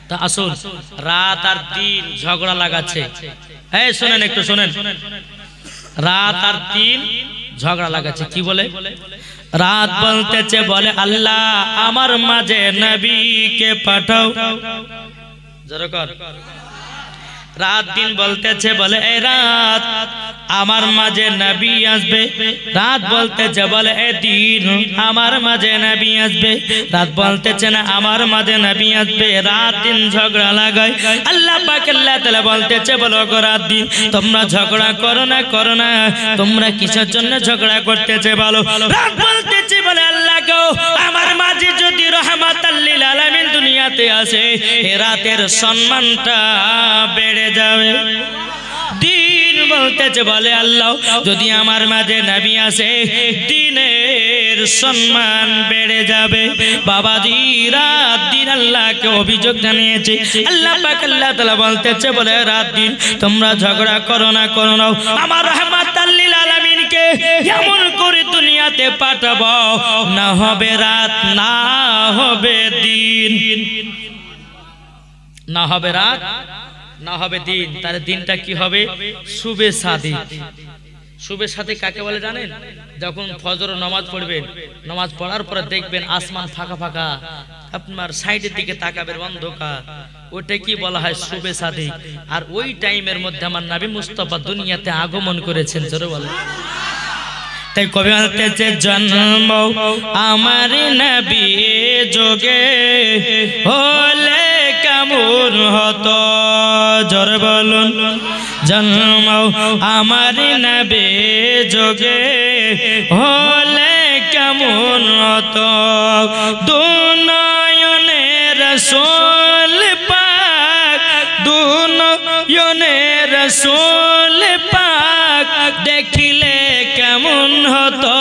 তা আসুন রাত আর দিন ঝগড়া লাগাচ্ছে। এই শুনেন, একটু শুনেন। রাত আর দিন ঝগড়া লাগাচ্ছে। কি বলে? রাত বলতেছে, বলে আল্লাহ আমার মাঝে নবীকে পাঠাও। জোরে রাত দিন বলতেছে, বলে এই রাত আমার মাঝে নবী আসবে। রাত বলতেছে, বলে এ দিন আমার মাঝে নবী আসবে। রাত বলতেছে না আমার মাঝে নবী আসবে। রাত দিন ঝগড়া লাগায়। আল্লাহ পাক আল্লাহ তাআলা বলতেছে, বলো গো রাত দিন তোমরা ঝগড়া করো না, তোমরা কিসের জন্য ঝগড়া করতেছে বলো। রাত বলতেছে, বলে আল্লাহ গো আমার মাঝে যদি রাহমাতাল লিল আলামিন দুনিয়াতে আসে, এ রাতের সম্মানটা বেড়ে যাবে। দিন বলতেছে, বলে আল্লাহ যদি আমার মাঝে নবী আসে দিনের সম্মান বেড়ে যাবে। বাবাজি রাত দিন আল্লাহকে অভিযোগ জানিয়েছে। আল্লাহ পাক আল্লাহ তাআলা বলতেছে, বলে রাত দিন তোমরা ঝগড়া করো না, আমার রাহমাতাল লিল আলামিনকে এমন করে দুনিয়াতে পাঠাবো, না হবে রাত না হবে দিন, না হবে রাত না হবে দিন। তাহলে দিনটা কি হবে? শুবে সাদিক। শুবে সাদিক কাকে বলে জানেন? যখন ফজর নামাজ পড়বেন, নামাজ পড়ার পরে দেখবেন আসমান ফাঁকা ফাঁকা, আপনার সাইডের দিকে তাকাবেন অন্ধকার, ওটা কি বলা হয়? শুবে সাদিক। আর ওই টাইমের মধ্যে আমার নবী মুস্তাফা দুনিয়াতে আগমন করেছেন। জোরে বলেন। তাই কবি বলতেছে, জন্ম আমার নবী যোগে হলে কেমন হতো। জোরে বলুন। জন্ম আমার নবী যোগে হলে কেমন হতো। দুনয়নে রাসূল পাক, দুনয়নে রাসূল পাক দেখিলে কেমন হতো।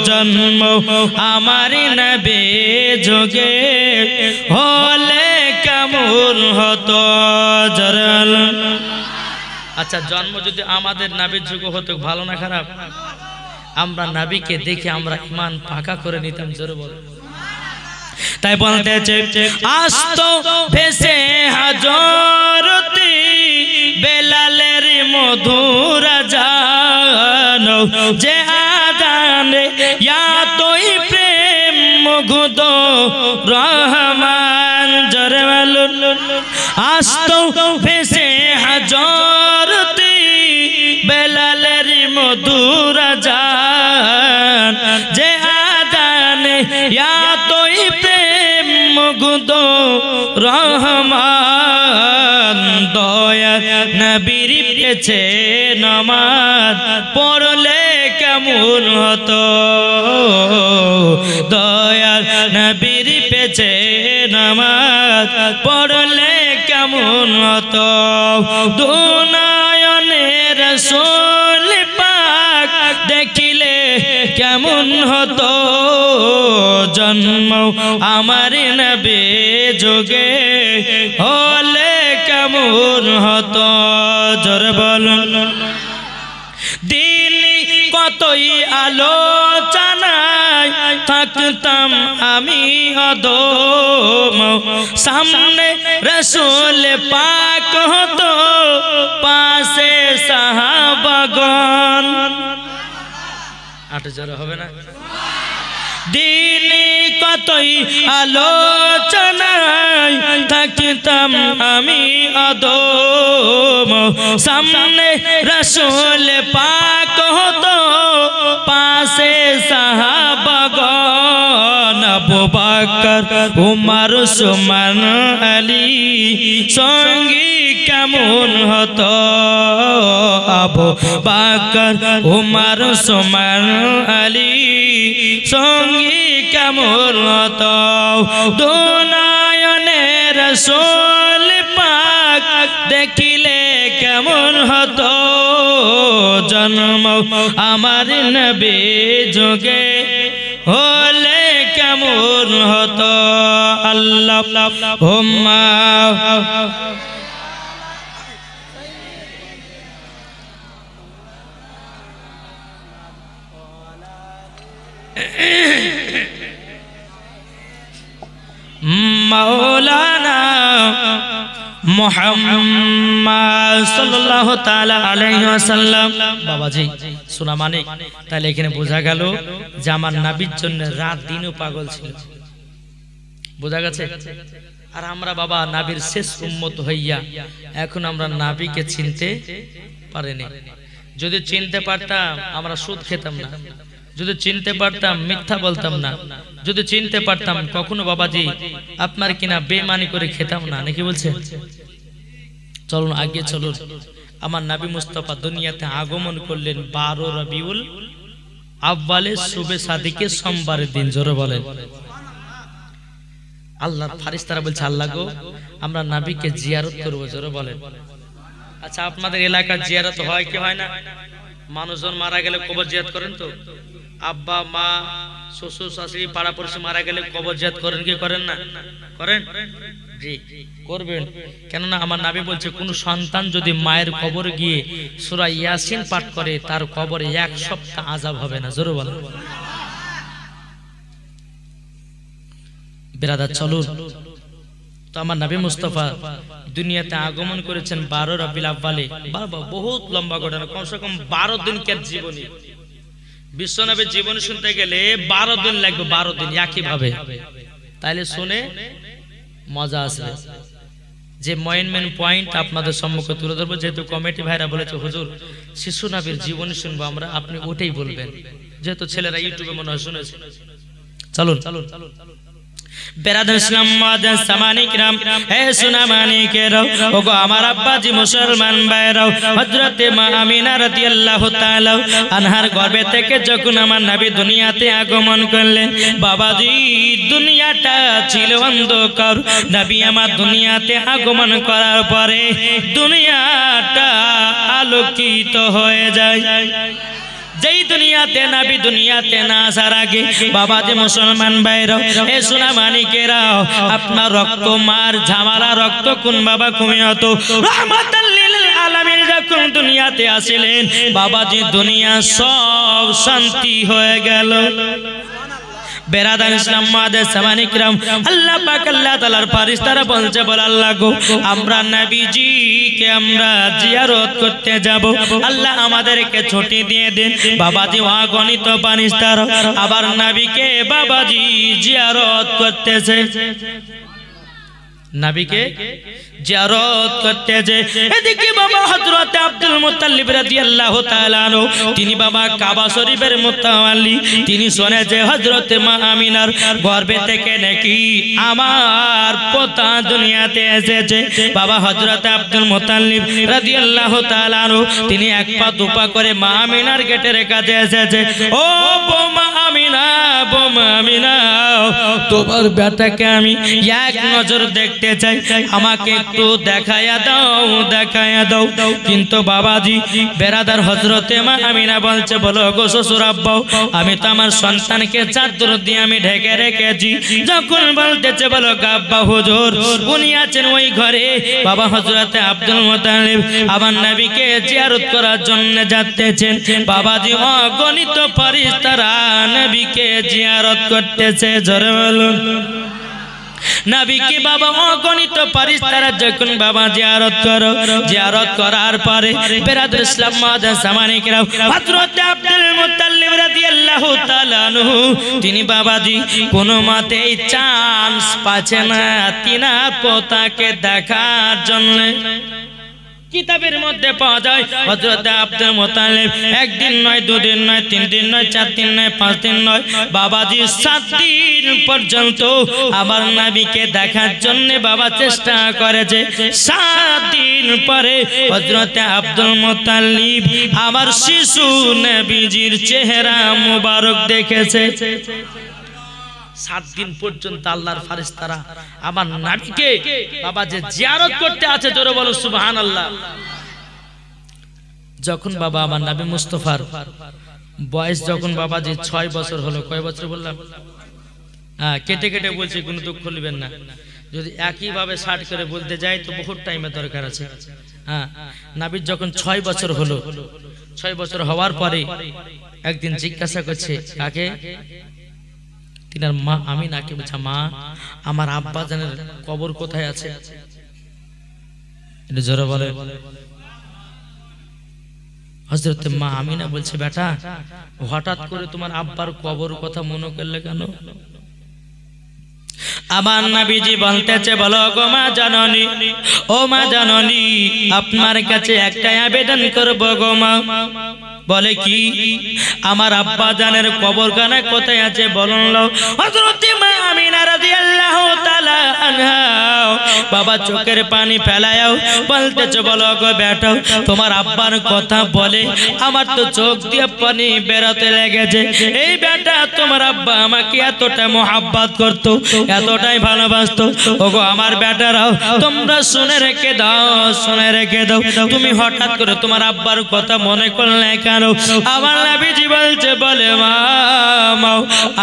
জন্ম আমার নবী যোগে হলে কেমন হতো। আচ্ছা, জন্ম যদি আমাদের নবীর যুগে হতো, ভালো না খারাপ? আমরা নবীকে দেখে আমরা ঈমান পাকা করে নিতাম। জোরে বল। তাই বলতেছে, আসতো ভেসে হাজরতি বেলালের মধুর আযান, যে আযানে এতই প্রেম মুগ্ধ রহমান। জোরে বলুন। আসতো ভেসে হাজরতি বেলালের মধুর আযান, যে আযানে এতই প্রেম মুগ্ধ রহমান। দয়া নবীর পেছে নামাজ পড়লে কেমন হতো। দয়া নবীর পেছে নামাজ পড়লে কেমন হতো। দুনয়নে রাসূল পাক দেখিলে কেমন হতো। জন্ম আমার নবী যোগে হলে কেমন হতো। জোরে বলুন। দিন কতই আলোচনায় থাকতাম আমি অদম, সামনে রাসূল পাক হতো পাশে সাহাবাগণ। আট জোরে হবে না? দিন কতই আলোচনায় থাকতাম আমি অদম, সামনে রাসূল পাক হতো পাশে সাহাবাগণ। আবু বকর উমর উসমান আলী সঙ্গী কেমন হতো। আবু বকর উমর উসমান আলী সঙ্গী কেমন হতো। দুনয়নে রাসূল পাক দেখিলে কেমন হতো। জন্ম আমার নবী যোগে হলে কেমন হতো। আল্লাহুম্মা মাওলানা মুহাম্মদ সাল্লাল্লাহু তাআলা আলাইহি ওয়াসাল্লাম। বাবাজি শোনা মানিক, তাহলে এখানে বোঝা গেল যে আমার নবীর জন্য রাত দিনও পাগল ছিল। বোঝা গেছে? আর আমরা বাবা নবীর শেষ উম্মত হইয়া এখন আমরা নবীকে চিনতে পারিনি। যদি চিনতে পারতাম আমরা সুদ খেতাম না, যদি চিনতে পারতাম মিথ্যা বলতাম না, যদি চিনতে পারতাম কখনো বাবাজি আপনার কিনা বেমানি করে খেতাম না, নাকি বলছে? চলুন আগে চলুন। আমার নবী মুস্তাফা দুনিয়াতে আগমন করলেন 12 রবিউল আউয়ালে শুবে সাদিকে সোমবারের দিন। জোরে বলেন। আল্লাহর ফেরেশতারা বলছে আল্লাহ গো আমরা নবীকে জিয়ারত করব। জোরে বলেন। আচ্ছা আপনাদের এলাকার জিয়ারত হয় কি হয় না? মানুষজন মারা গেলে কবর জিয়ারত করেন তো? আব্বা মা শ্বশুর শাশুড়ি পাড়া পড়শি মারা গেলে কবর জিয়ারত করেন কি করেন না? করেন? জি করবেন। কেননা আমার নবী বলছে কোন সন্তান যদি মায়ের কবরে গিয়ে সূরা ইয়াসিন পাঠ করে তার কবরে 1 সপ্তাহ আযাব হবে না। জোরে বলেন। বিরাদার চলুন। তো আমার নবী মুস্তাফা দুনিয়াতে আগমন করেছেন 12 রবিউল আউয়ালে। বাবা বহুত লম্বা ঘটনা, কমসে কম 12 দিনকার জীবনী। বিশ্বনবীর জীবনী শুনতে গেলে 12 দিন লাগবে, 12 দিন একই ভাবে। তাইলে শুনে মজা আসবে। যে মেন পয়েন্ট আপনাদের সম্মুখে তুলে ধরবো, যেহেতু কমিটি ভাইরা বলেছে হুজুর শিশু নবীর জীবনী শুনবো আমরা, আপনি ওটাই বলবেন, যেহেতু ছেলেরা ইউটিউবে মনে হয় শুনেছে। চলুন চলুন বেরাদার ইসলাম মাদান সামানি কিরাম, হে সোনা মানিকেরাও, ওগো আমার আব্বাজি মুসলমান ভাইরাও, হযরতে মা আমিনা রাদিয়াল্লাহু তাআলা আনহার গর্ভে থেকে যখন আমার নবী দুনিয়াতে আগমন করলেন, বাবাজি দুনিয়াটা ছিল অন্ধকার। নবী আমার দুনিয়াতে আগমন করার পরে দুনিয়াটা আলোকিত হয়ে যায়। যেই দুনিয়াতে নবী দুনিয়াতে না আসার আগে বাবাজি মুসলমান ভাইরা, এ সোনা মানিকেরাও, আপনার রক্ত মার ঝামারা রক্ত কোন বাবা কমিয়ত রাহমাতাল লিল আলামিন যখন দুনিয়াতে আসিলেন, বাবাজি দুনিয়া সব শান্তি হয়ে গেল। বেরাদার ইসলাম মাদের সামানি কিরাম, আল্লাহ পাক আল্লাহ তাআলার ফেরেশতারা বলছে বল আল্লাহ গো আমরা নবীজিকে আমরা জিয়ারত করতে যাব, আল্লাহ আমাদেরকে ছুটি দিয়ে দেন। বাবাজি অগণিত ফেরেশতারা আবার নবীকে বাবাজি জিয়ারত করতেছে, নবীকে জিয়ারত করতেছে। এদিকে বাবা হযরত আব্দুল মুত্তালিব রাদিয়াল্লাহু তাআলা আনহু, তিনি বাবা কাবা শরীফের মুতাওয়াল্লি, তিনি শুনেছে হযরত মা আমিনার গর্ভে থেকে নাকি আমার পোতা দুনিয়াতে এসেছে। বাবা হযরত আব্দুল মুত্তালিব রাদিয়াল্লাহু তাআলা আনহু, তিনি এক পা দুপা করে মা আমিনার গেটের কাছে এসেছে। ও বোমা আমিনা, বোমা আমিনা, তোমার বেটাকে আমি এক নজর দেখতে চাই, আমাকে একটু দেখায়া দাও, দেখায়া দাও। কিন্তু বাবাজি বেরাদার হযরতে মা আমিনা বলছে বলো গো শ্বশুর আব্বা, আমি তো আমার সন্তানকে চাদর দিয়ে আমি ঢেকে রেখেছি। যখন বলতেছে বলো আব্বা হুজুর উনি আছেন ওই ঘরে, বাবা হযরতে আব্দুল মুত্তালিব আমার নবীকে জিয়ারত করার জন্য যাচ্ছেন। বাবাজি অগণিত ফেরেশতারা নবীকে জিয়ারত করতেছে। জোরে বলুন নবীকে বাবা অগণিত ফেরেশতারা যখন বাবা জিয়ারত করো, জিয়ারত করার পরে বেরাদার ইসলাম মাদান সামানি কিরাম, হযরত আব্দুল মুত্তালিব রাদিয়াল্লাহু তাআলা আনহু, তিনি বাবাজি কোনো মতেই চান্স পাচ্ছেন না তিনার পোতাকে দেখার জন্য। কিতাবের মধ্যে পাওয়া যায় হযরত আব্দুল মুত্তালিব একদিন নয়, দুদিন নয়, 3 দিন নয়, 4 দিন নয়, 5 দিন নয়, বাবাজি 7 দিন পর্যন্ত আমার নবীকে দেখার জন্য বাবা চেষ্টা করেছে। 7 দিন পরে হযরত আব্দুল মুত্তালিব আমার শিশু নবীজির চেহারা মুবারক দেখেছে। 7 দিন পর্যন্ত আল্লাহর ফেরেশতারা আমার নবীকে বাবা যে জিয়ারত করতে আছে। জোরে বলো সুবহানাল্লাহ। যখন বাবা আমার নবী মুস্তাফার বয়স যখন বাবা যে 6 বছর হলো, কয় বছর বললাম? হ্যাঁ কেটে কেটে বলছি, কোনো দুঃখ নেবেন না। যদি একই ভাবে শার্ট করে বলতে যাই তো বহুত টাইমের দরকার আছে। হ্যাঁ নবীর যখন 6 বছর হলো, 6 বছর হওয়ার পরে একদিন জিজ্ঞাসা করছে কাকে? তিনার মা আমিনাকে বলছে, মা আমার আব্বা জানের কবর কোথায় আছে? এটা জোরে বলে। হযরত মা আমিনা বলছে, বেটা হঠাৎ করে তোমার আব্বার কবর কথা মনে করলে কেন? আমার নবীজি বলতেছে, বলো গো মা জননী, ও মা জননী, আপনার কাছে একটা আবেদন করব গো মা। বলে কি? আমার আব্বা জানের কবরখানা কোথায় আছে বলুন। হযরত মা আমিনা রাদিয়াল্লাহু তাআলা আনহা বাবা চোখের পানি ফেলায়ও বলতেছে, বলো গো বেটা, তোমার আব্বার কথা বলে আমার তো চোখ দিয়ে পানি বেরোতে লেগেছে। এই বেটা, তোমার আব্বা আমাকে এতটা মোহাব্বত করত, এতটাই ভালোবাসতো। ওগো আমার বেটারাও, তোমরা শুনে রেখে দাও, শুনে রেখে দাও, তুমি হঠাৎ করে তোমার আব্বার কথা মনে করলে কেন? আমার নবীজি বলছে, বলে মা,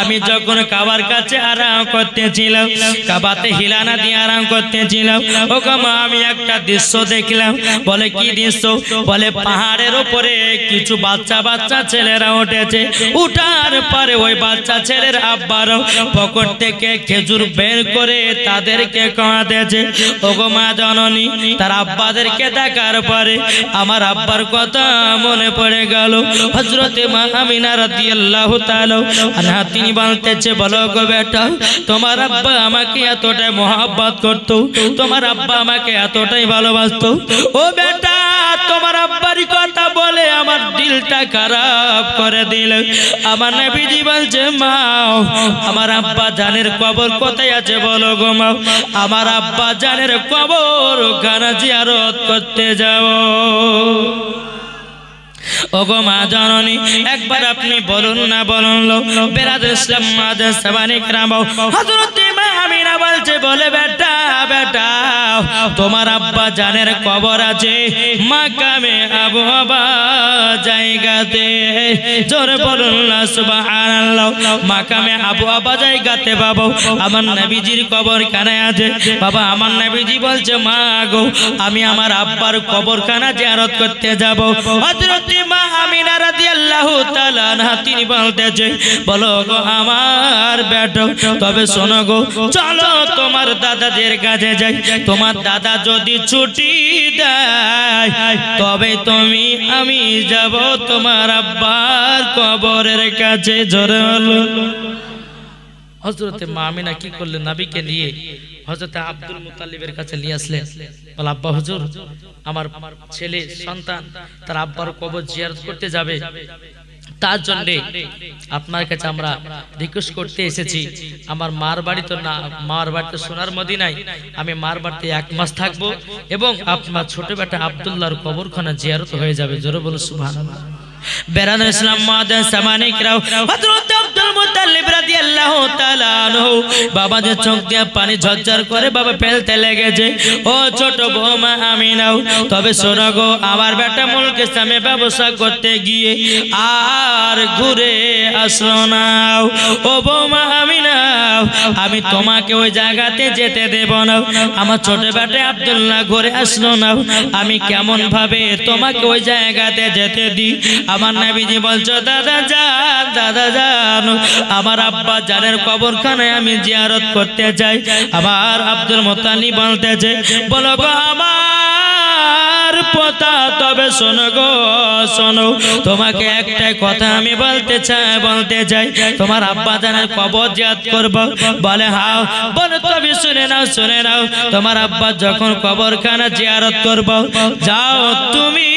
আমি যখন কাবার কাছে আরাম করতেছিলাম, কাবাতে হিলানা দিয়ে আরাম করতেছিলাম, ওগো মা আমি একটা দৃশ্য দেখলাম। বলে কি দৃশ্য? বলে পাহাড়ের উপরে কিছু বাচ্চা বাচ্চা ছেলেরা উঠেছে, উঠার পরে ওই বাচ্চা ছেলের আব্বারও পকেট থেকে খেজুর বের করে তাদেরকে খাওয়াতেছে। ওগো মা জননী, তার আব্বাদেরকে দেখার পরে আমার আব্বার কথা মনে পড়ে গেল। হযরত মা আমিনা রাদিয়াল্লাহু তাআলা আনহা তিনি বলতেছে, বলো গো বেটা, তোমার আব্বা আমাকে এতটাই মোহাব্বত করত, তোমার আব্বা আমাকে এতটাই ভালোবাসতো। ও বেটা, তোমার আব্বার কথা বলে আমার দিলটা খারাপ করে দিল। আমার নবীজি বলছে, মা আমার আব্বা জানের কবর কোথায় আছে বলো গো মা। আমার আব্বা জানের কবর ওখানে জিয়ারত করতে যাও। ওগো মা জননী, একবার আপনি বলুন না, বলুন বেরাদুল ইসলাম মাদার সাবানিক রাম। হযরত মা আমিনা বলছে, বলে বেটা, বেটা তোমার আব্বা জানের কবর আছে মাকামে আবু আবা জায়গাতে। জোরে বলুন না সুবহানাল্লাহ। মাকামে আবু আবা জায়গাতে বাবা আমার নবীজির কবর কানে আছে। বাবা আমার নবীজি বলছে, মা গো আমি আমার আব্বার কবরখানা জিয়ারত করতে যাব। হযরত মা আমিনা রাদিয়াল্লাহু তাআলা আনহা তিনি বলতেছে, বলো গো আমার বেটা, তবে শোনো গো, চলো তোমার দাদাদের কাছে যাই। তোমার দাদা যদি ছুটি দেয় তবে তুমি আমি যাব তোমার আব্বার কবরের কাছে। জোরে বলো। হযরত মা আমিনা কি করলেন? নবীকে নিয়ে হযরত আব্দুল মুত্তালিবের কাছে নিয়ে আসলেন। বলে, আব্বা হুজুর, আমার ছেলে সন্তান তার আব্বার কবর জিয়ারত করতে যাবে, তার জন্য আপনার কাছে আমরা রিকোয়েস্ট করতে এসেছি। আমার মার বাড়ি তো না, মার বাড়ি তো সোনার মদিনায়, আমি মার বাড়িতে 1 মাস থাকবো এবং আপনার ছোট বেটা আব্দুল্লাহর কবরখানা জিয়ারত হয়ে যাবে। জোরে বলো সুবহানাল্লাহ। বেরাদুল ইসলাম মাদার সামানিক রাও হযরত আব্দুল মুত্তালিব রাদিয়াল্লাহু তাআলা আনহু বাবা যে চোখ দিয়ে পানি ঝরঝর করে বাবা ফেলতে লেগেছে। ও ছোট বৌমা আমিনাও, তবে শোনো গো, আমার বেটা মুলকে সামে ব্যবসা করতে গিয়ে আর ঘুরে আসলো না। ও বৌমা আমিনাও, আমি তোমাকে ওই জায়গাতে যেতে দেব না। আমার ছোট বেটা আব্দুল্লাহ ঘুরে আসলো না, আমি কেমন ভাবে তোমাকে ওই জায়গাতে যেতে দিই? আমার নবীজি বলছো, দাদা যান, দাদা যান, আমার আব্বা জানের কবরখানায় আমি জিয়ারত করতে চাই। আমার আব্দুল মুত্তালিব বলতেছে, বলো গো আমার পোতা, তবে শোনো গো শোনো, তোমাকে একটা কথা আমি বলতে চাই, তোমার আব্বা জানের কবর জিয়ারত করব। বলে হাও। বলে তবে শুনে নাও, শুনে নাও, তোমার আব্বা যখন কবরখানা জিয়ারত করব, যাও তুমি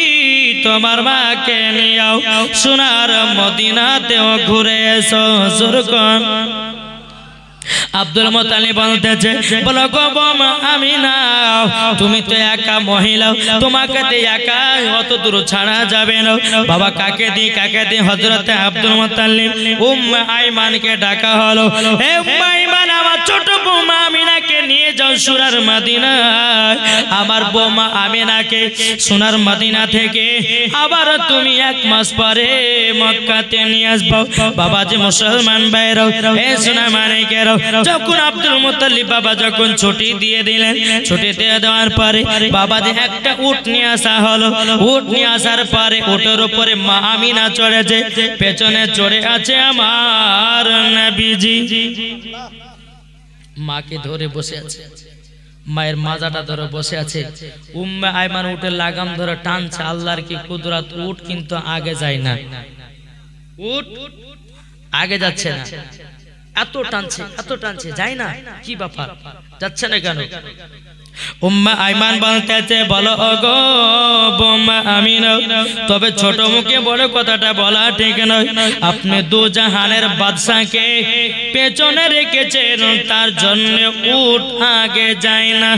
তোমার মাকে নিয়াও, সোনার মদিনাতেও ঘুরে এসো। সুরকন আব্দুল মুত্তালিব বলতেছে, বলো গো বৌমা আমিনা, তুমি তো একা মহিলা, তোমাকে তো একা অত দূর ছাড়া যাবে না। বাবা কাকে দি হযরত আব্দুল মুত্তালিব উম্মে আইমানকে ডাকা হলো। হে উম্মে আইমান, আমার ছোট বৌমা আমিনাকে নিয়ে যাও যাও সোনার মদিনায়, আমার বৌমা আমিনাকে সোনার মদিনা থেকে আবার তুমি 1 মাস পরে মক্কাতে নিয়ে আসবো। বাবাজি মুসলমান ভাইরাও, এ সোনা মানিকেরাও, যখন আব্দুল মুত্তালিব বাবা যখন ছুটি দিয়ে দিলেন, ছুটি দিয়ে দেওয়ার পরে বাবাজি একটা উট নিয়ে আসা হলো। উট নিয়ে আসার পরে উটের উপরে মা আমিনা চড়েছে, পেছনে চড়ে আছে আমার নবীজি। মাকে ধরে বসে আছে, মায়ের মাজাটা ধরে বসে আছে। উম্মে আয়মান উটের লাগাম ধরে টানছে। আল্লাহর কি কুদরত, উট কিন্তু আগে যায় না, উট আগে যাচ্ছে না, এত টানছে যায় না। কি ব্যাপার, যাচ্ছে না কেন? উম্মে আয়মান বলতেছে, বলো ওগো বৌমা আমিনা, তবে ছোট মুখে বড় কথাটা বলা ঠিক নয়। আপনি দু জাহানের বাদশাকে পেছনে রেখেছেন, তার জন্য উট আগে যায় না।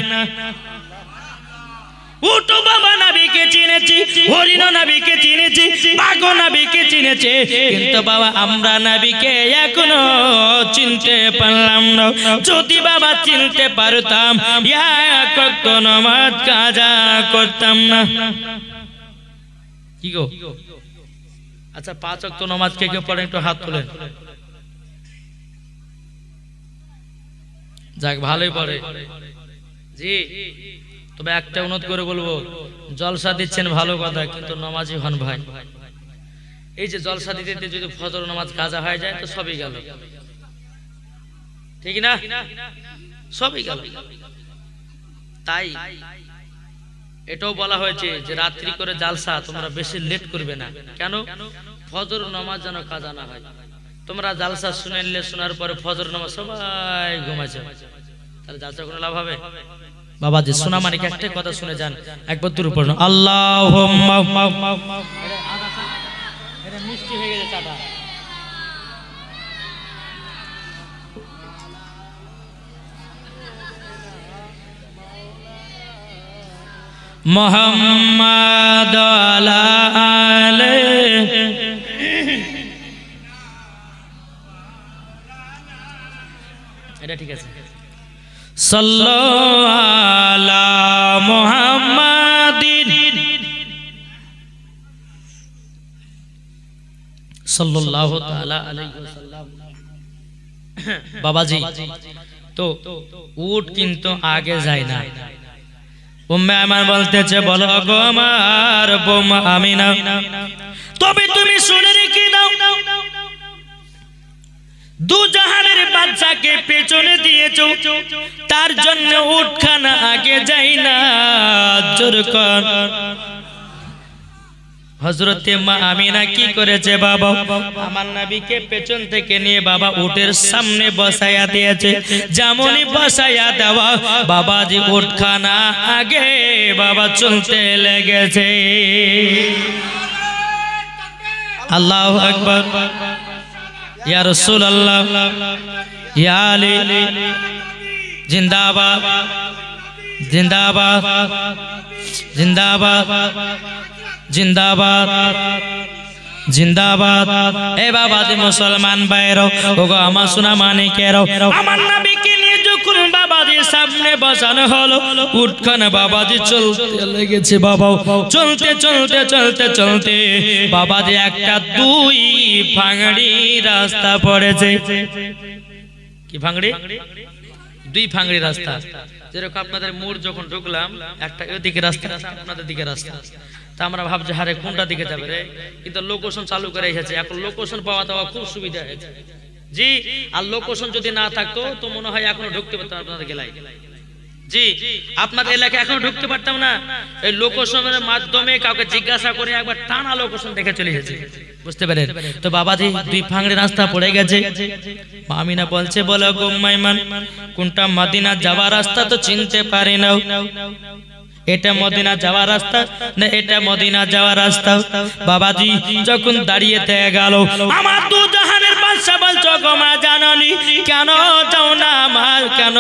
উটো বাবা নবীকে চিনেছি, হরিণ নবীকে চিনেছি, বাঘ নবীকে চিনেছি, কিন্তু বাবা আমরা নবীকে এখনো চিনতে পারলাম না। যদি বাবা চিনতে পারতাম, এক ওয়াক্ত নামাজ কাজা করতাম না। কি গো, আচ্ছা 5 ওয়াক্ত নামাজ কে কে পড়েন একটু হাত তোলেন। যাক, ভালোই পড়ে জি। তবে একটা অনুরোধ করে বলবো, জলসা দিচ্ছেন ভালো কথা, কিন্তু নামাজি হন ভাই। এই যে জলসা দিতে দিতে যদি ফজর নামাজ কাজা হয়ে যায় তো সবই গেল, ঠিক না? সবই গেল। তাই এটাও বলা হয়েছে যে রাত্রি করে জালসা তোমরা বেশি লেট করবে না। কেন? ফজর নামাজ যেন কাজা না হয়। তোমরা জালসা শুনে নিলে, শোনার পরে ফজর নামাজ সবাই ঘুমাচ্ছে, তাহলে জালসা কোনো লাভ হবে? বাবাজি সোনা মানিক একটা কথা শুনে যান, একবার দূর পড়ুন, আল্লাহুম্মা। এটা মিষ্টি হয়ে গেছে চাটা। মুহাম্মাদ আলা আলিহি, এটা ঠিক আছে। সাল্লাল্লাহু আলা মুহাম্মাদিন সাল্লাল্লাহু তাআলা আলাইহি ওয়াসাল্লাম। বাবাজি তো উট কিন্তু আগে যায় না। উম্মে আয়মান বলতেছে, বলো গো আমার বৌমা আমিনা, তবে তুমি শুনে রেখে দাও, দু জাহানের বাদশাকে পেছনে দিয়েছো, তার জন্য উটখানা আগে যাই না। জোর কর। হযরতে মা আমিনা কি করেছে বাবা, আমার নবীকে পেছন থেকে নিয়ে বাবা উটের সামনে বসায়া দিয়েছে। যেমনই বসায়া দেওয়া, বাবাজি উটখানা আগে বাবা চলতে লেগেছে। আল্লাহু আকবার। ইয়া রাসূলুল্লাহ, ইয়া আলী, জিন্দাবাদ জিন্দাবাদ জিন্দাবাদ জিন্দাবাদ জিন্দাবাদ। এ বাবাজি মুসলমান ভাইরাও, ওগো আমার সোনা মানিকেরাও, আমার নবীকে নিয়ে যখন বাবাজি সামনে বসানো হলো, উটখানা বাবাজি চলতে লেগেছে। বাবা চলতে চলতে চলতে চলতে বাবাজি একটা 2 ফাংড়ি রাস্তা পড়েছে। কি ফাংড়ি? 2 ফাংড়ি রাস্তা। যেরকম আপনাদের মোড় যখন ঢুকলাম, একটা ওইদিকে রাস্তা, আপনাদের দিকে রাস্তা। তা আমরা ভাবছি হারে কোনটা দিকে যাবে রে, কিন্তু লোকেশন চালু করে এসেছে। এখন লোকেশন পাওয়া দেওয়া খুব সুবিধা হয়েছে জি। আর লোকেশন যদি না থাকতো তো মনে হয় এখনো ঢুকতে পারতাম আপনাদের গেলায় জি। আপনাদের এলাকায় এখনো ঢুকতে পারতাম না। এই লোকেশনের মাধ্যমে কাউকে জিজ্ঞাসা করে একবার টানা লোকেশন দেখে চলে গেছে, বুঝতে পারেন তো। বাবাজি 2 ফাংড়ি রাস্তা পড়ে গেছে। মা আমিনা বলছে, বলো গো মাইমান, কোনটা মদিনা যাওয়ার রাস্তা তো চিনতে পারি না। এটা মদিনা যাওয়ার রাস্তা না এটা মদিনা যাওয়ার রাস্তা? বাবাজি যখন দাঁড়িয়ে থেকে গেল, আমার 2 জাহানের বাদশা বলছো গো মা জাননি কেন যাও না, আমার কেন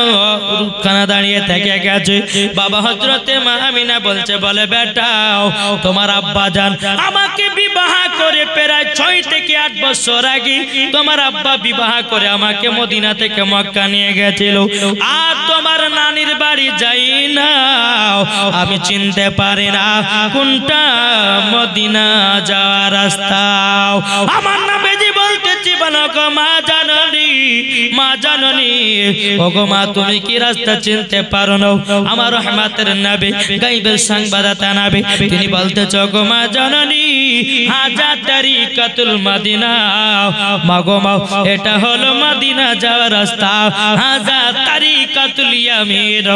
উটখানা দাঁড়িয়ে থেকে গেছে? বাবা হযরতে মা আমিনা বলছে, বলে বেটাও, তোমার আব্বা জান আমাকে বিবাহ করে প্রায় 6 থেকে 8 বছর আগে তোমার আব্বা বিবাহ করে আমাকে মদিনা থেকে মক্কা নিয়ে গেছিল। আর তোমার নানির বাড়ি যাই না, আমি চিনতে পারি না কোনটা মদিনা যাওয়ার রাস্তা। আমার নবীজি বলতেছি, বলো গো মা জাননী, মা জাননী, ও গো মা তুমি কি রাস্তা চিনতে পারো না? আমার রহমতের নবী, গায়বের সংবাদদাতা নবী, তিনি বলতেছে, ও গো মা জাননী, হাজা তারিকাতুল মদিনা, মা গো মা এটা হলো মদিনা যাওয়ার রাস্তা। হাজা তারিকাতুল ইয়ামিন,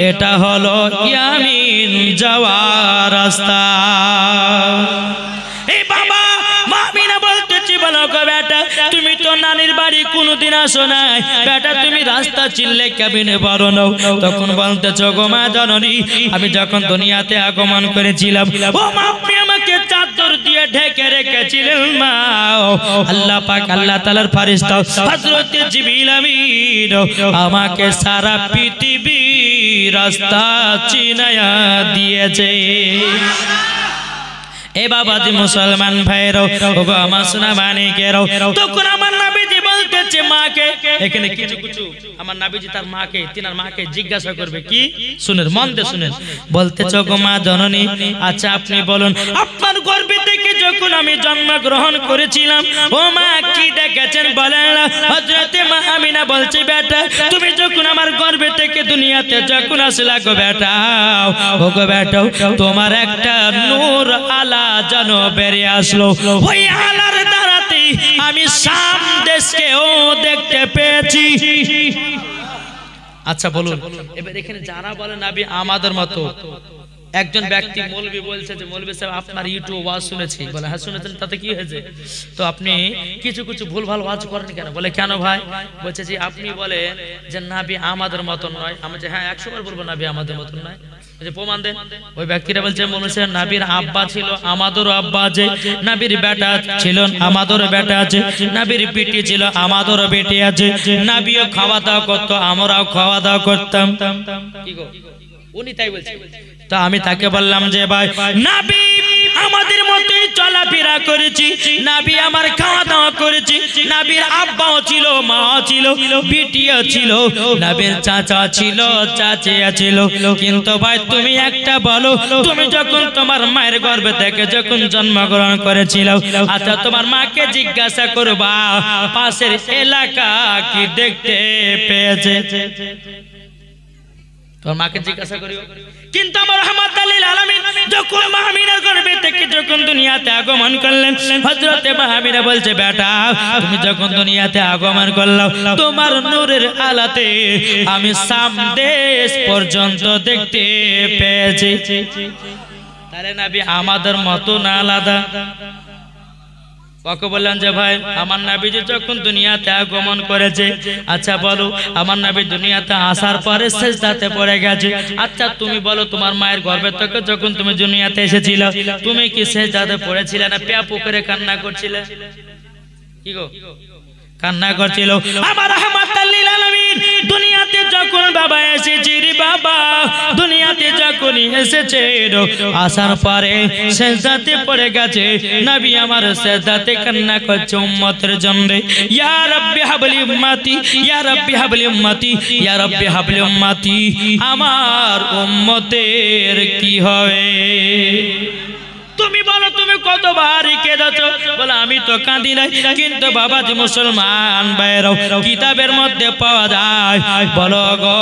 এটা হলো ইয়ামিন যাওয়ার রাস্তা। এই বাবা মা আমিনা বলতেছি, বলো গো বেটা তুমি তো নানির বাড়ি কোনদিন আসো নাই, বেটা তুমি রাস্তা চিনলে কেমনে পারো না? তখন বলতেছো, গো মা জাননী, আমি যখন দুনিয়াতে আগমন করেছিলাম, ও মা আপনি আমাকে চাদর দিয়ে ঢেকে রেখেছিলেন মা। আল্লাহ পাক, আল্লাহ তাআলার ফেরেশতা হযরত জিবরিল আমিন আমাকে সারা পৃথিবী রাস্তা চিনায়া দিয়েছে। এ বাবাজি মুসলমান ভাইরাও, ওগো আমার সোনা মানিকেরাও, তখন আমার নবীজি বলতেছে মাকে, এখানে কিছু কিছু আমার নবীজি তার মাকে, তিনার মাকে জিজ্ঞাসা করবে কি, শুনেন, মন দিয়ে শুনেন। বলতেছে, গো মা জননী, আচ্ছা আপনি বলুন, আপনার গর্ভে থেকে যখন আমি জন্মগ্রহণ করেছিলাম, ও মা কি দেখেছেন বলেন না? হযরতে মা আমিনা বলছে, বেটা তুমি যখন আমার গর্ভে থেকে দুনিয়াতে যখন আসলা গো বেটা, ও গো বেটা তোমার একটা নূর আলা যেন বেরিয়ে আসলো, ওই আলার দ্বারাতে আমি শাম দেশকেও দেখতে পেয়েছি। আচ্ছা বলুন, এবার এখানে যারা বলে নবী আমাদের মতো, একজন ব্যক্তি মৌলবি বলছে যে মৌলবি সাহেব আপনার ইউটিউব ওয়াজ শুনেছি, বলে হ্যাঁ শুনেছেন, তাতে কি হয়েছে? তো আপনি কিছু কিছু ভুলভাল ওয়াজ করেন কেন? বলে কেন ভাই? বলছে যে আপনি বলেন যে নবী আমাদের মতন নয়। আমি যে হ্যাঁ 100 বার বলবো নবী আমাদের মতন নয়, প্রমাণ দেন। ওই ব্যক্তিরা বলছে মনুষ্য নবীর আব্বা ছিল, আমাদেরও আব্বা আছে, নবীর বেটা ছিল, আমাদেরও বেটা আছে, নবীর বেটি ছিল, আমাদেরও বেটি আছে, নবীও খাওয়া দাওয়া করতো, আমরাও খাওয়া দাওয়া করতাম। কি গো উনি তাই বলছে। তা আমি তাকে বললাম যে ভাই নবী আমাদের মতই চলাফেরা করেছি, নবী আমার খাওয়া দাওয়া করেছি, নবীর আব্বাও ছিল, মাও ছিল, বিটিও ছিল, নবীর চাচা ছিল, চাচিয়া ছিল। কিন্তু ভাই তুমি একটা বলো, তুমি যখন তোমার মায়ের গর্ভে থেকে যখন জন্মগ্রহণ করেছিল, আচ্ছা তোমার মাকে জিজ্ঞাসা করবা পাশের এলাকা কি দেখতে পেয়েছে? তোমার মাকে জিজ্ঞাসা করিও। কিন্তু আমার রাহমাতুল লিল আলামিন যখন মা আমিনার গর্ভে থেকে যখন দুনিয়াতে আগমন করলেন, হযরতে মা আমিনা বলছে, বেটা তুমি যখন দুনিয়াতে আগমন করলে তোমার নূরের আলোতে আমি শাম দেশ পর্যন্ত দেখতে পেয়েছি। তাহলে নবী আমাদের মতো না আলাদা? ওকে বললেন যে ভাই আমার নবীজি যখন দুনিয়াতে আগমন করেছে, আচ্ছা বলো আমার নবী দুনিয়াতে আসার পরে সিজদাতে পড়ে গেছে, আচ্ছা তুমি বলো তোমার মায়ের গর্ভে থেকে যখন তুমি দুনিয়াতে এসেছিলে তুমি কি সিজদাতে পড়েছিলে না পেয়া পুকুরে কান্না করছিলে? কি গো কান্না করছিল? আমার রাহমাতুল লিল আলামিন দুনিয়াতে যখন বাবা এসেছে রে বাবা, দুনিয়াতে যখন এসেছে আসার পরে সিজদাতে পড়ে গেছে, নবী আমার সিজদাতে কান্না করছে উম্মতের জন্য, ইয়া রাব্বি হাবলি উম্মতি, ইয়া রাব্বি হাবলি উম্মতি, ইয়া রাব্বি হাবলি উম্মতি, আমার উম্মতের কি হবে? তুমি বলো তুমি কতবার কেঁদেছো? বলে আমি তো কাঁদি নাই, কিন্তু বাবাজি মুসলমান ভাইরাও কিতাবের মধ্যে পাওয়া যায়, বলো গো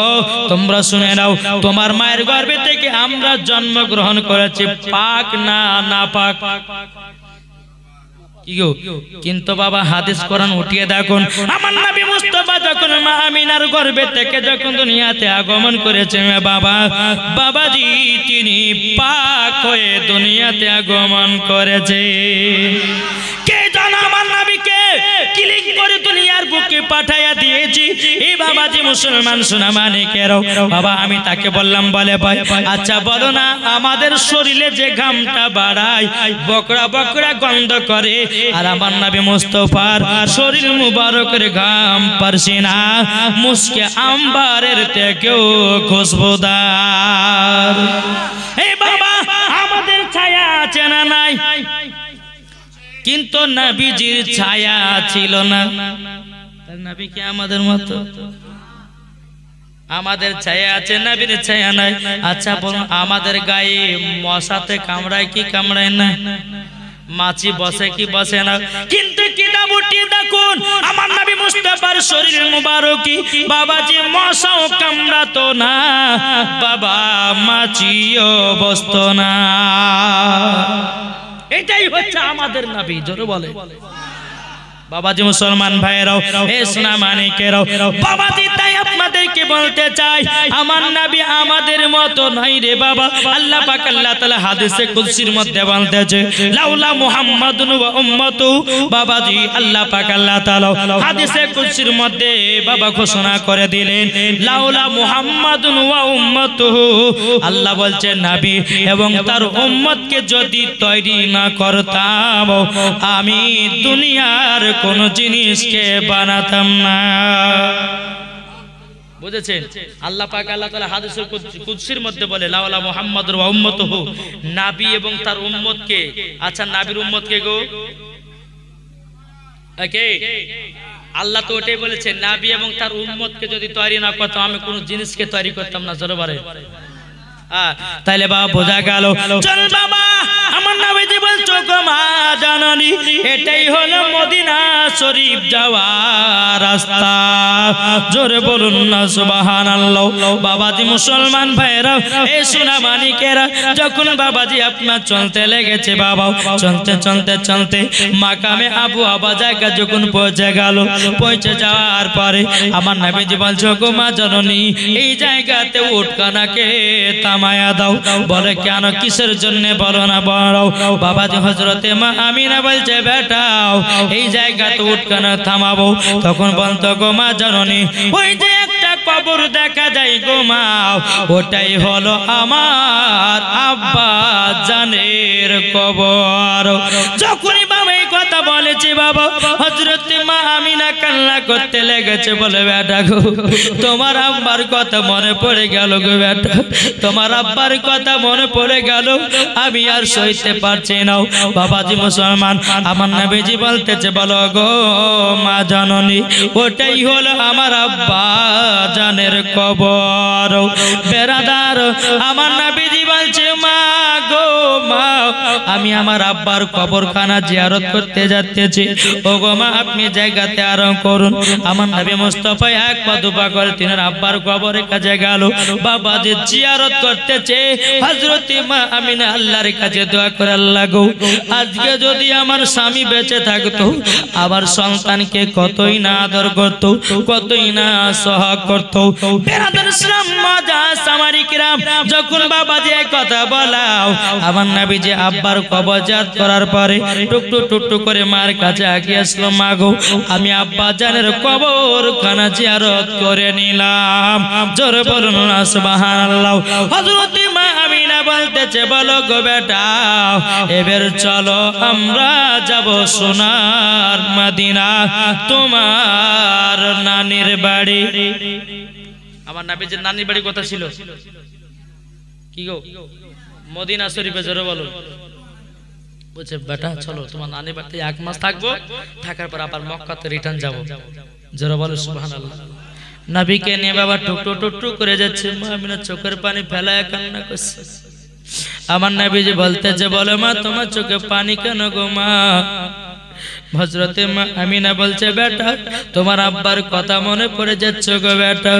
তোমরা শুনে নাও, তোমার মায়ের গর্ভে থেকে আমরা জন্মগ্রহণ করেছি, পাক না নাপাক? কিন্তু বাবা হাদিস কোরআন উঠিয়ে দেখুন, আমার নবী মুস্তাফা যখন মা আমিনার গর্ভে থেকে যখন দুনিয়াতে আগমন করেছে বাবা, বাবাজি তিনি পাক হয়ে দুনিয়াতে আগমন করেছে। কে জানো আমার নবীকে ক্লিক করে দুনিয়ার বুকে পাঠাইয়া দিয়েছি? এই বাবাজি মুসলমান সোনা মানিকেরাও, বাবা আমি তাকে বললাম, বলে ভাই আচ্ছা বলো না আমাদের শরীরে যে ঘামটা বাড়ায় বকরা বকরা গন্ধ করে, আর আমার নবী মুস্তাফার শরীর মুবারকের ঘাম পারছি না মুস্কে আম্বারের থেকেও খুশবুদার। এই বাবা আমাদের ছায়া আছে না নাই? কিন্তু নবীজির ছায়া ছিল না। তার নবী কি আমাদের মতো? আমাদের ছায়া আছে, নবীর ছায়া নাই। আচ্ছা বলুন, আমাদের গায়ে মশাতে কামড়ায় কি কামড়ায় না? মাছি বসে কি বসে না? কিন্তু কিতাব উঠিয়ে দেখুন, আমার নবী মুস্তাফার শরীর মুবারকি বাবাজি মশাও কামড়াতো না, বাবা মাছিও বসতো না। এটাই হচ্ছে আমাদের নবী। জোরে বলে বাবাজি। মুসলমান ভাইরাও, এ সোনা মানিকেরাও, বাবাজি তাই আপনাদেরকে বলতে চাই, আমার নবী আমাদের মতো নয় রে বাবা। আল্লাহ পাক আল্লাহ তাআলা হাদিসে কুদসির মধ্যে বলতেছে, লাউলা মুহাম্মাদুন ওয়া উম্মতু। বাবাজি আল্লাহ পাক আল্লাহ তাআলা হাদিসে কুদসির মধ্যে বাবা ঘোষণা করে দিলেন, লাউলা মুহাম্মাদুন ওয়া উম্মতুহু। আল্লাহ বলছেন নবী এবং তার উম্মতকে যদি তৈরি না করতাম, আমি দুনিয়ার কোন জিনিসকে বানাতাম না। বুঝেছেন? আল্লাহ পাক আল্লাহ তাআলা হাদিসুল কুদসির মধ্যে বলে, লাওলা মুহাম্মাদুর ওয়া উম্মতুহু, নবী এবং তার উম্মতকে। আচ্ছা নবীর উম্মতকে গো ওকে, আল্লাহ তো ওটাই বলেছেন, নবী এবং তার উম্মতকে যদি তৈরি না করতাম, আমি কোন জিনিসকে তৈরি করতাম না। জোরে বলে। তাইলে বাবা বোঝা গেল, চল বাবা আমার নবীজি বলছো গো মা জাননী, এটাই হলো মদিনা শরীফ যাওয়ার রাস্তা। জোরে বলুন না সুবহানাল্লাহ। বাবাজি মুসলমান ভাইরা, এই সোনা মানিকেরা, যখন বাবাজি আপনার চলতে লেগেছে, বাবা চলতে চলতে চলতে মাকামে আবু আবা জায়গা যখন পৌঁছে গেল, পৌঁছে যাওয়ার পরে আমার নবীজি বলছো গো মা জাননী, এই জায়গাতে উটখানাকে থামায়া দাও। বলে কেন, কিসের জন্য বলো না বলো। বাবাজি হযরতে মা আমিনা বলছে, বেটাও এই জায়গাতে উটখানা থামাবো। তখন বলতো গো মা জননী, ওই যে একটা কবর দেখা যায় গো মা, ওটাই হলো আমার আব্বা জানের কবর। যখনই বাবা এই কথা বলেছে, বাবা হযরতে মা আমিনা কান্না করতে লেগেছে। বলে বেটা গো, তোমার আব্বার কথা মনে পড়ে গেল গো বেটা, তোমার আব্বার কথা মনে পড়ে গেল, আমি আর সইতে পারছি না। বাবাজি মুসলমান, আমার নবীজি বলতেছে, বলো গো মা জননী, ওটাই হলো আমার আব্বা জানের কবর। বেরাদার, আমার নবীজি বলছে, মা গো মা, আমি আমার আব্বার কবরখানা জিয়ারত করতে যাচ্তেছি। ও গো মা, আপনি জায়গাতে আরাম করুন। আমার নবী মুস্তাফা এক পা দুপা করে তিনার আব্বার কবরের কাছে গেল, বাবাজি জিয়ারত করতেছে। হযরতে মা আমিনা আল্লাহর কাছে দোয়া করে, আল্লাহ গো, আজকে যদি আমার স্বামী বেঁচে থাকতো, আমার সন্তানকে কতই না আদর করতো, কতই না সহায় করতো। বেরাদার ইসলাম মজা সামারি কিরাম, যখন বাবাজি এই কথা বলাও, আমার নবীজি আব্বার কবর জিয়ারত করার পরে টুকটু টুকটু করে মার কাছে আগিয়ে আসলো, মা গো, আমি আব্বা জানের কবরখানা জিয়ারত করে নিলাম। জোরে বলুন না সুবহানাল্লাহ। হযরতে মা আমিনা বলতেছে, বলো গো বেটা, এবার চলো আমরা যাব সোনার মদিনা, তোমার নানির বাড়ি। আমার নবীজির নানির বাড়ি কথা ছিল কি গো? মদিনা শরীফে। জোরে বলো। বলছে, বেটা চলো তোমার নানির বাড়িতে 1 মাস থাকবো, থাকার পর আবার মক্কাতে রিটার্ন যাব। জোরে বলো সুবহানাল্লাহ। নবীকে নিয়ে বাবা টুকটু টুকটু করে যাচ্ছে, মা আমিনা চোখের পানি ফেলায় কান্না করছে। আমার নবীজি বলতেছে, বলে মা তোমার চোখে পানি কেন গো মা? হযরতে মা আমিনা বলছে, বেটা তোমার আব্বার কথা মনে পড়ে যাচ্ছে গো বেটা,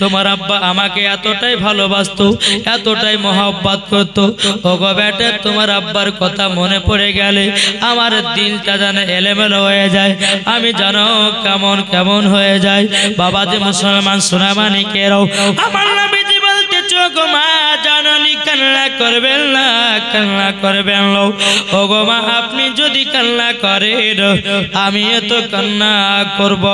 তোমার আব্বা আমাকে এতটাই ভালোবাসতো, এতটাই মহব্বত করতো। ও গো বেটা, তোমার আব্বার কথা মনে পড়ে গেলে আমার দিলটা যেন এলোমেলো হয়ে যায়, আমি জানো কেমন কেমন হয়ে যায়। বাবাজি মুসলমান সোনা মানিকেরাও, আমার নবীজি বলতেছে, গো মা জাননী কান্না করবেন না, কান্না করবেন না। ও গো মা, আপনি যদি কান্না করেন, আমি এত কান্না করব।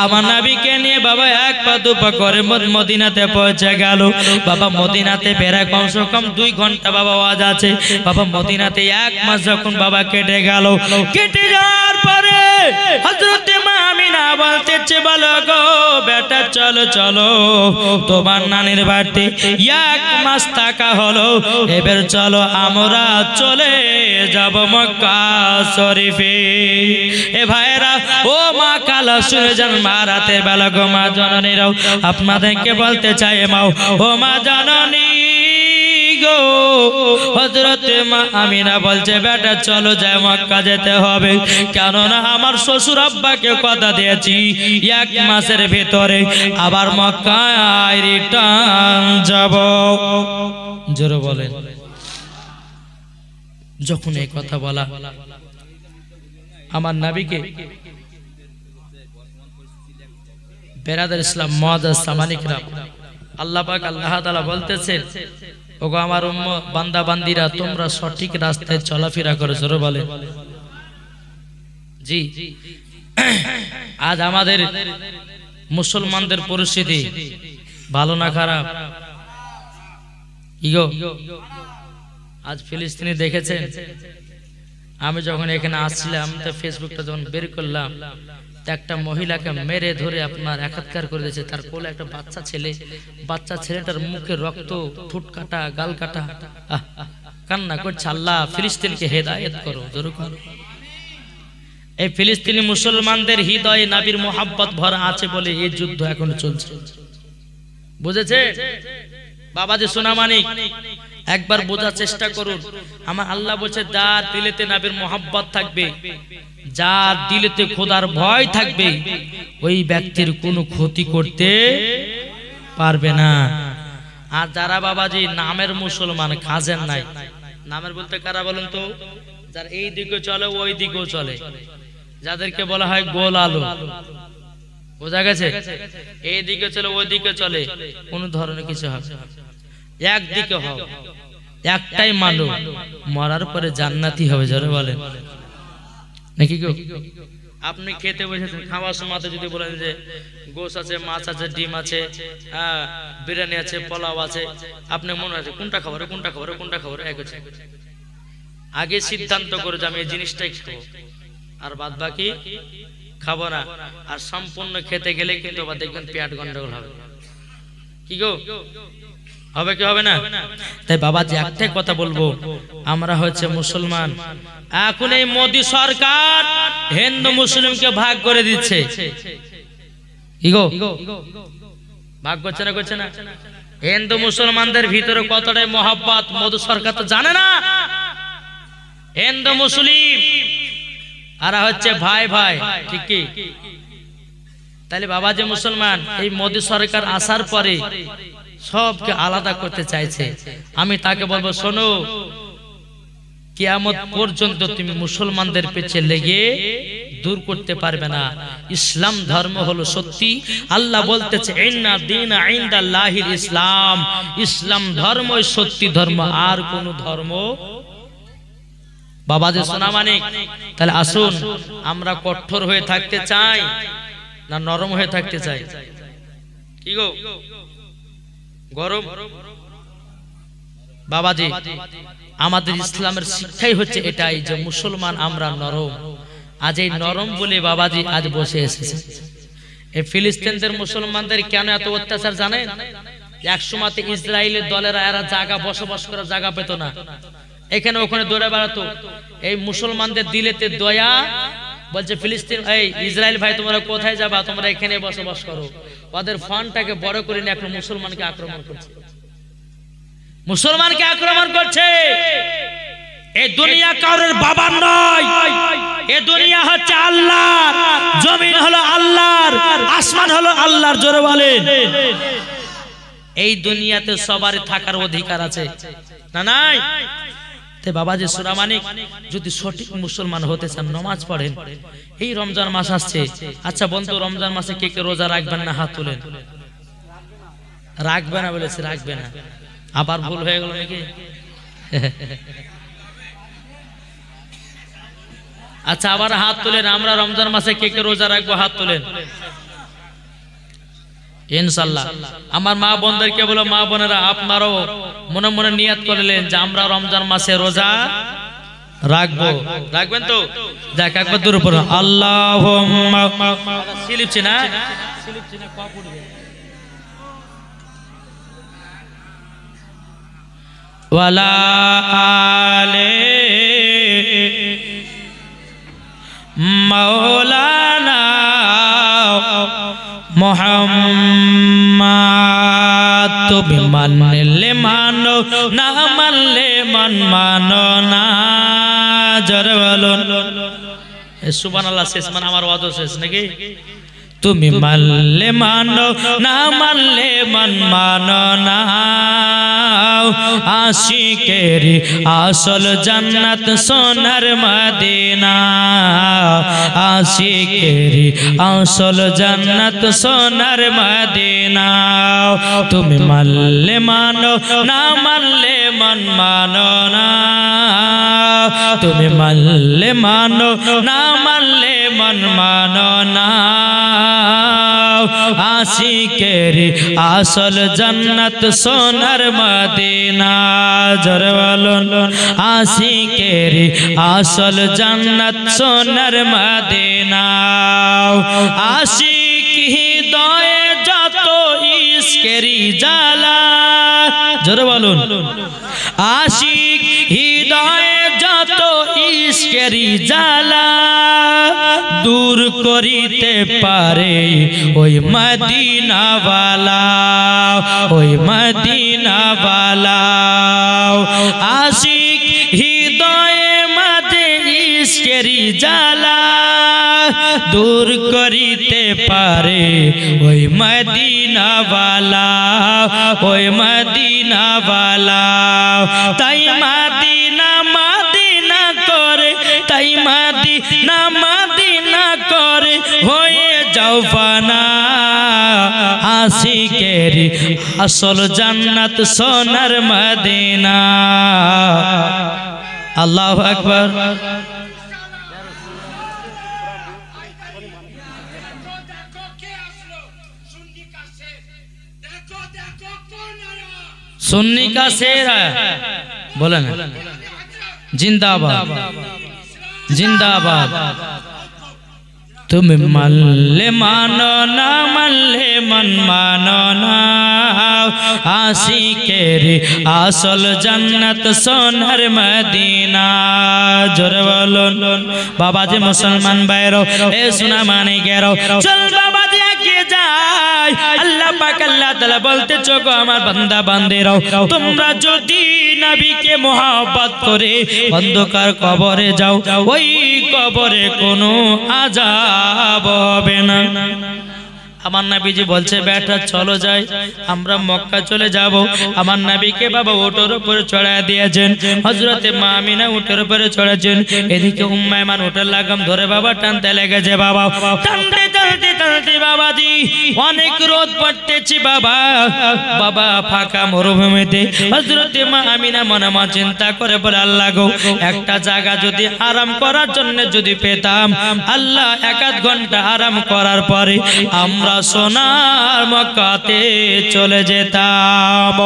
আমার নবীকে নিয়ে বাবা এক পা দুপা করে মদিনাতে পৌঁছে গেল। বাবা মদিনাতে প্রায় কমসে কম 2 ঘন্টা বাবা ওয়াজ আছে। বাবা মদিনাতে 1 মাস যখন বাবা কেটে গেল, কেটে যাওয়ার পরে হযরতে মা আমিনা বলতেছে, বলো গো বেটা চলো চলো তোমার নানির বাড়িতে। এক মাস থাকা হলো, এবার চলো আমরা চলে যাব মক্কা শরীফে। এ ভাইরা ও মা কালা শুনে যান, মা রাতের বেলা গো মা জননীরাও আপনাদেরকে বলতে চাই মা ও মা জননী গো, হযরত মা আমিনা বলছে বেটা চলো যাই মক্কা যেতে হবে, কেননা আমার শ্বশুর আব্বাকে কথা দিয়েছি এক মাসের ভিতরে আবার মক্কায় রিটার্ন যাব। জোরে বলেন। যখন এই কথা বলা আমার নবীকে বেরাদার ইসলাম মুআজ্জাজ সামানিকরা, আল্লাহ পাক আল্লাহ তাআলা বলতেছেন ওগো আমার উম্মত বান্দা বান্দিরা তোমরা সঠিক রাস্তায় চলাফেরা করো। জোরে বলে জি। আজ আমাদের মুসলমানদের পরিস্থিতি ভালো না খারাপ? কি গো আজ ফিলিস্তিনি দেখেছেন? আমি যখন এখানে আসছিলাম তো ফেসবুকটা যখন বের করলাম, একটা মহিলাকে মেরে ধরে আপনার একাত্তর করে দিয়েছে, তার কোলে একটা বাচ্চা ছেলেটার মুখে রক্ত, ঠোঁট কাটা, গাল কাটা, কান্না করছে আল্লাহ ফিলিস্তিনকে হেদায়েত করো। জোরে করো। এই ফিলিস্তিনি মুসলমানদের হৃদয়ে নবীর মোহাব্বত ভরা আছে বলে এই যুদ্ধ এখন চলছে, বুঝেছে বাবাজি সোনামানিক? একবার বোঝার চেষ্টা করুন। আমার আল্লাহ বলছে যার দিলেতে নবীর মোহাব্বত থাকবে, যার দিলেতে খোদার ভয় থাকবে, ওই ব্যক্তির কোনো ক্ষতি করতে পারবে না। আর যারা বাবাজি নামের মুসলমান, কাজের নাই, নামের বলতে কারা বলেন তো? যারা এই দিকে চলে ওই দিকেও চলে, যাদেরকে বলা হয় গোল আলো, বোঝা গেছে? এই দিকে চলে ওই দিকে চলে, কোন ধরনের কিছু হবে, একদিকে হবে, একটাই মানুষ, মরার পরে জান্নাতি হবে। জোরে বলেন নাকি গো? আপনি খেতে বসেছেন, খাওয়ার সময় যদি বলেন যে গোশ আছে, মাছ আছে, ডিম আছে, বিরিয়ানি আছে, পোলাও আছে, আপনি মনে আছে কোনটা খাবার কোনটা খাবার কোনটা খাবার, আগে সিদ্ধান্ত করে যে আমি এই জিনিসটাই খাবো আর বাদ বাকি খাবো না। আর সম্পূর্ণ খেতে গেলে কিন্তু আবার দেখবেন পেট গন্ডগোল হবে। কি গো হবে কি হবে না? তাই বাবাজি একটাই কথা বলবো, আমরা হচ্ছে মুসলমান। এখন এই মোদী সরকার হিন্দু মুসলিমকে ভাগ করে দিচ্ছে। কি গো ভাগ করছে না? করছে না? হিন্দু মুসলমানদের ভিতরে কতটাই মহব্বত মোদী সরকার তো জানে না। হিন্দু মুসলিম আর হচ্ছে ভাই ভাই, ঠিক কি? তাহলে বাবাজি মুসলমান এই মোদী সরকার আসার পরে সবকে আলাদা করতে চাইছে। আমি তাকে বলবো শোনো, কিয়ামত পর্যন্ত তুমি মুসলমানদের পেছে লেগে দূর করতে পারবে না। ইসলাম ধর্ম হলো সত্যি। আল্লাহ বলতেছে ইন্না দীনা ইনদাল্লাহিল ইসলাম, ইসলাম ধর্মই সত্যি ধর্ম, আর কোন ধর্ম। বাবাজি সোনা মানিক, তাহলে আসুন আমরা কঠোর হয়ে থাকতে চাই না নরম হয়ে থাকতে চাই? কি গো গরম? বাবাজি আমাদের ইসলামের শিক্ষাই হচ্ছে এটাই যে মুসলমান আমরা নরম। আজ এই নরম বলে বাবাজি আজ বসে এসেছে। এই ফিলিস্তিনদের মুসলমানদের কেন এত অত্যাচার জানেন? এক সময়তে ইসরায়েলের দলেরা এরা জায়গা বসবাস করার জায়গা পেত না, এখানে ওখানে দৌড়ে বেড়াতো। এই মুসলমানদের দিলেতে দয়া, বলছে ফিলিস্তিন এই ইসরায়েল ভাই তোমরা কোথায় যাবা, তোমরা এখানে বসবাস করো। ওদের ফান্ডটাকে বড় করে নিয়ে এখন মুসলমানকে আক্রমণ করছে, মুসলমানকে আক্রমণ করছে। এই দুনিয়া কারোর বাবার নয়, এই দুনিয়া হচ্ছে আল্লাহর, জমিন হলো আল্লাহর, আসমান হলো আল্লাহর। জোরে বলেন। এই দুনিয়াতে সবার থাকার অধিকার আছে না নাই? বাবাজি সূরা মানিক, যদি সঠিক মুসলমান হতে চান নামাজ পড়েন। এই রমজান মাস আসছে, আচ্ছা বন্ধু রমজান মাসে কে কে রোজা রাখবেন না? হাত তুলেন। রাখবে না বলেছে, রাখবে না। আবার ভুল হয়ে গেল নাকি? আচ্ছা আবার হাত তুলেন। আমরা রমজান মাসে কে কে রোজা রাখবো? হাত তুলেন ইনশাআল্লাহ। আমার মা বোনদেরকে বলো, মা বোনেরা আপনারাও মনে মনে নিয়ত করলেন যে আমরা রমজান মাসে রোজা রাখবো। রাখবেন তো? দেখ একবার দূর পড়ো, আল্লাহুম্মা সিলিপছি না, সিলিপছি না, কপ উঠবে। ওয়ালা আলে মাওলানা মুহাম্মদ। তুমি মানলে মানো, না মানলে মানো না। জোরে বলুন সুবহানাল্লাহ। শেষ মানে আমার ওয়াজ শেষ নাকি? তুমি মানলে মানো, না মানলে মানো না। আশিকেরি আসল জান্নাত সোনার মদিনা। আশিকেরি আসল জান্নাত সোনার মদিনা। তুমি মানলে মানো, না মানলে মানো না। তুমি মানলে মানো, না মানলে মানো না। আশিকেরি আসল জান্নাত সোনার মদিনা। জোরে বলুন আশিকেরি আসল জান্নাত সোনার মদিনা। আশিক হৃদয়ে যত ইশকেরি জ্বালা। জোরে বলুন আশিক হৃদয়ে যত ইশকেরি জ্বালা দূর করিতে পারে ওই মদিনাওয়ালা। ওই মদিনাওয়ালা আশিক হৃদয়ে মাঝে ইশকেরি জ্বালা দূর করিতে পারে ওই মদিনাওয়ালা। ওই মদিনাওয়ালা তাই মদিনা মদিনা করে, তাই মদিনা মদিনা করে হয়ে যাও ফানা। আশিকেরি আসল জান্নাত সোনার মদিনা। আল্লাহু আকবার। सुन्नी का शेर है, बोले ना जिंदाबाद जिंदाबाद। तुम मल्ले मानो ना मल्ले मानो ना। आशिकेरी आसल जन्नत सोनार मदीना। जोरे बोलो बाबा जी मुसलमान भाइरो ए सुना माने गेरो चल बाबा जी आगे जाए। अल्लाह पाक अल्लाह ताला बोलते चोको আমার বান্দা বান্দিরাও তোমরা যদি নবীকে मोहब्बत করে অন্ধকার কবরে যাও ওই কবরে কোনো আযাব হবে না। আমার নবীজি বলছে বেটা চলো যাই আমরা মক্কা চলে যাব। আমার নবীকে বাবা ওটের উপরে চড়ায় দিয়েছেন। হযরতে মা আমিনা ওটের উপরে চড়েছেন। এদিকে উম্মে মান ওটের লাগাম ধরে বাবা টানতে লেগেছে। বাবা টানতে টানতে টানতে বাবাজি অনেক রোদ পড়তেছে বাবা। বাবা ফাঁকা মরুভূমিতে হযরতে মা আমিনা মনে মনে চিন্তা করে বলে আল্লাহ গো একটা জায়গা যদি আরাম করার জন্য যদি পেতাম আল্লাহ এক আধ ঘন্টা আরাম করার পরে আমরা সোনার মক্কাতে চলে যেতাম।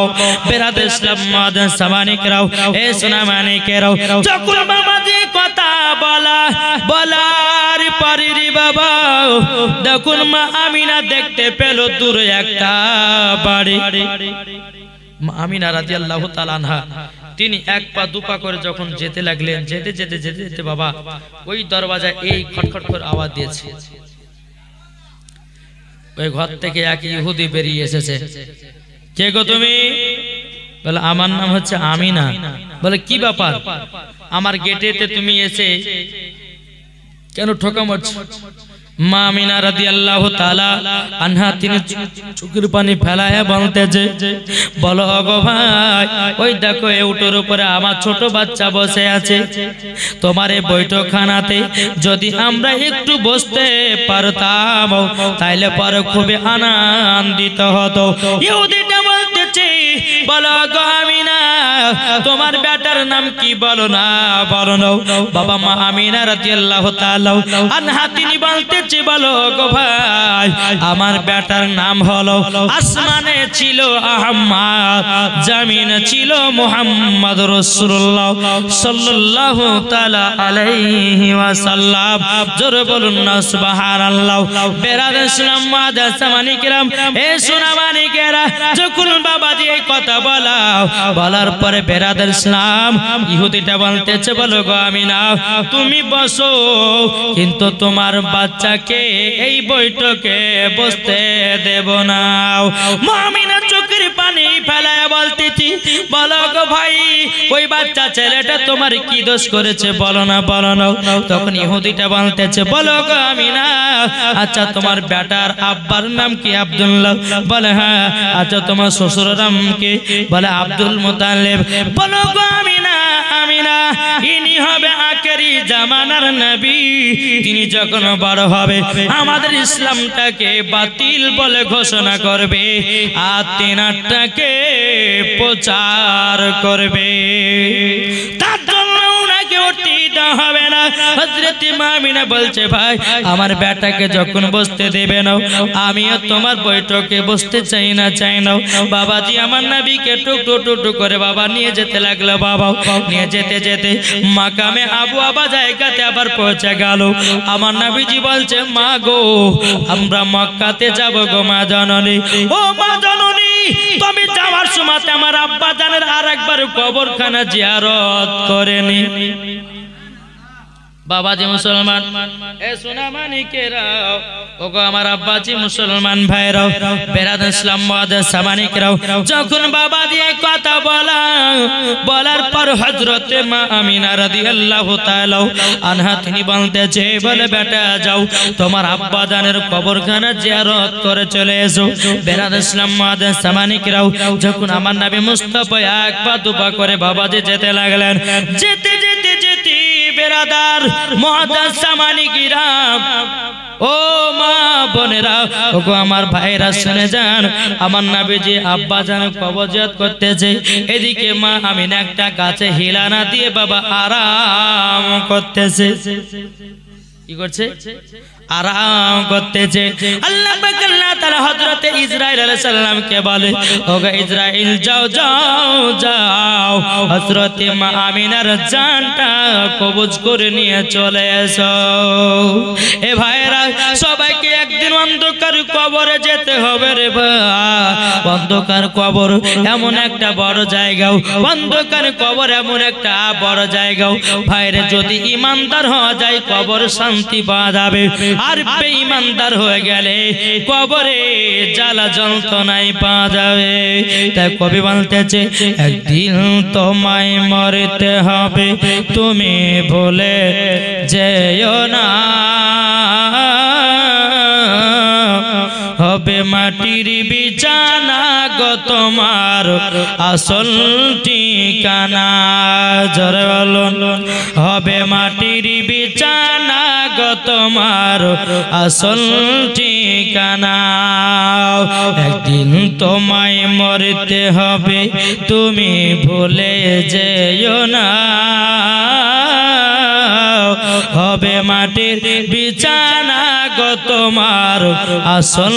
বেরাদর ইসলাম মাদান সামানিকরাও এ সোনা মানিকেরাও যখন বাবাজি কথা বলার পরে রে বাবা দেখুন মা আমিনা দেখতে পেল দূরে একটা বাড়ি। মা আমিনা রাদিয়াল্লাহু তাআলা আনহা তিনি এক পা দুপা করে যখন যেতে লাগলেন যেতে যেতে যেতে যেতে বাবা ওই দরওয়াজায় এই খটখট করে আওয়াজ দিয়েছে। ওই ঘর থেকে এক ইহুদি বেরিয়ে এসেছে। কে গো তুমি? বলে আমার নাম হচ্ছে আমিনা। বলে কি ব্যাপার আমার গেটেতে তুমি এসে কেন ঠোকা মারছো? মা আমিনা রাদিয়াল্লাহু তাআলা আনহা তিনি চোখের পানি ফেলায় বলতেছে বলো গো ভাই ওই দেখো এই উটের উপরে আমার ছোট বাচ্চা বসে আছে। তোমার এই বৈঠকখানাতে যদি আমরা একটু বসতে পারতাম তাইলে পরে খুবই আনন্দিত হতো। ইহুদিটা বলতেছে বলো গো আমিনা তোমার বেটার নাম কি বলো না বলো না। বাবা মা আমিনা রাদিয়াল্লাহু তাআলা আনহা তিনি বলতেছে বলো গো ভাই আমার বেটার নাম হলো আসমানে ছিল আহমদ জমিনে ছিল মুহাম্মদ রাসূলুল্লাহ সাল্লাল্লাহু তাআলা আলাইহি ওয়াসাল্লাম। জোরে বলুন না সুবহানাল্লাহ। বেরাদর ইসলাম মাদাসামানি কিরাম এ সোনা মানিকেরা যখন বাবাজি এই কথা বলাও। বলার পরে বেরাদার ইসলাম ইহুদিটা বলতেছে বলো গো আমিনা তুমি বসো, কিন্তু তোমার বাচ্চাকে এই বৈঠকে বসতে দেব না। আমিনা চোখের পানি ফেলায় বলতেছি বলো গো ভাই ওই বাচ্চা ছেলেটা তোমার কি দোষ করেছে বলো না বলো না। তখন ইহুদিটা বলতেছে বলো গো আমিনা আচ্ছা তোমার বেটার আব্বার নাম কি আব্দুল্লাহ? বলে হ্যাঁ। আচ্ছা তোমার শ্বশুরের নাম কি? বলে আব্দুল মুতালিব। বলো গো আমিনা আমিনা ইনি হবে আখেরি জামানার নবী, তিনি যখন বড় হবে আমাদের ইসলামটাকে বাতিল বলে ঘোষণা করবে আর তিনারটাকে প্রচার করবে, তার জন্য ওনাকে উঠতে দেওয়া হবে না। হযরত আমিনা বলছে ভাই আমার বেটাকে যখন বসতে দেবে না আমিও তোমার বৈঠকে বসতে চাই না। বাবাজি আমার নবীকে টুকটু টুকটু করে বাবা নিয়ে যেতে লাগলো। বাবা নিয়ে যেতে যেতে মাকামে আবু আবা জায়গাতে আবার পৌঁছে গেল। আমার নবীজি বলছে মা গো আমরা মক্কাতে যাব গো মা জননী। ও মা জননী তুমি যাওয়ার সময় আমার আব্বা জানের আরেকবার কবরখানা জিয়ারত করেনি। বাবাজি মুসলমান এ সোনা মানিকেরাও ওগো আমার আব্বাজি মুসলমান ভাইরাও বেরাদার ইসলাম মুআদ্দাস সামানিকরাও যখন বাবাজি এই কথা বলার পর হযরতে মা আমিনা রাদিয়াল্লাহু তাআলা আনহা তিনি বলতেছে বলে বেটা যাও তোমার আব্বা জানের কবরখানা জিয়ারত করে চলে এসো। বেরাদার ইসলাম মুআদ্দাস সামানিকরাও যখন আমার নবী মুস্তাফা এক পা দুপা করে বাবাজি যেতে লাগলেন, যেতে যেতে যেতে বেরাদার মুআদ্দাস সামানিকরা ও মা বোনেরা ওগো আমার ভাইরা শুনে যান আমার নবীজি আব্বা জান কবর জিয়ারত করতেছে, এদিকে মা আমিনা একটা গাছে হিলানা দিয়ে বাবা আরাম করতেছে। কি করছে? আরাম করতেছে। আল্লাহ পাক আল্লাহ তাআলা হযরতে ইসরাইল আলাইহিস সালামকে বলে ওগো ইসরাইল যাও যাও যাও হযরতে মা আমিনার জানটা কবজ করে নিয়ে চলে এসো। এ ভাইরা সবাইকে একদিন অন্ধকার কবরে যেতে হবে রে ভাই। অন্ধকার কবর এমন একটা বড় জায়গা, অন্ধকার কবর এমন একটা বড় জায়গা ভাইরে যদি ইমানদার হওয়া যায় কবর শান্তি পাওয়া যাবে, আর বেঈমানদার হয়ে গেলে কবরে জ্বালা যন্ত্রণায় পাওয়া যাবে। তাই কবি বলতেছে একদিন তোমায় মরতে হবে তুমি ভুলে যেও না, হবে মাটির বিছানা গো তোমার আসল ঠিকানা। জোরে বলুন হবে মাটির বিছানা গো তোমার আসল ঠিকানা। একদিন তোমায় মরতে হবে তুমি ভুলে যেও না, হবে মাটির বিছানা গো তোমার আসল